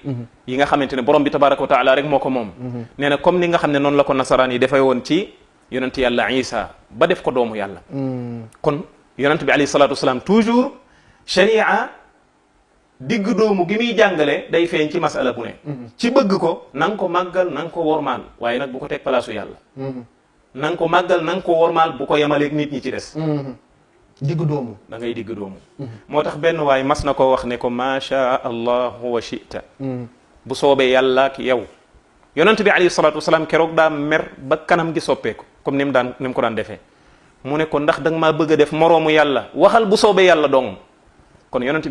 nga xamante ne borom bi tabaraka wa taala rek moo ko moom nee na comme ni nga xam ne noonu la ko nasaraan yi dafay woon ci yonent yàlla Isa ba def ko doomu yàlla kon yonent bi alayhi salatu wasalaam toujours sharia digg doomu gi muy jàngale day feeñ ci masala bu ne ci bëgg ko na nga ko màggal na nga ko wormaal waaye nag bu ko teg palaasu yàlla na nga ko màggal na nga ko wormaal bu ko yemaleeg nit ñi ci des digg doomu da ngay digg doomu moo tax benn waay mas na ko wax ne ko ma sha allahu wa shita bu soobee yàlla ak yow yonent bi alayhi salatu wasalaam keroog daa mer ba kanam gi soppeeku comme ni mu ko daan defee mu ne ko ndax da nga maa bëgg a def moroomu yàlla waxal bu soobee yàlla dong kon yonent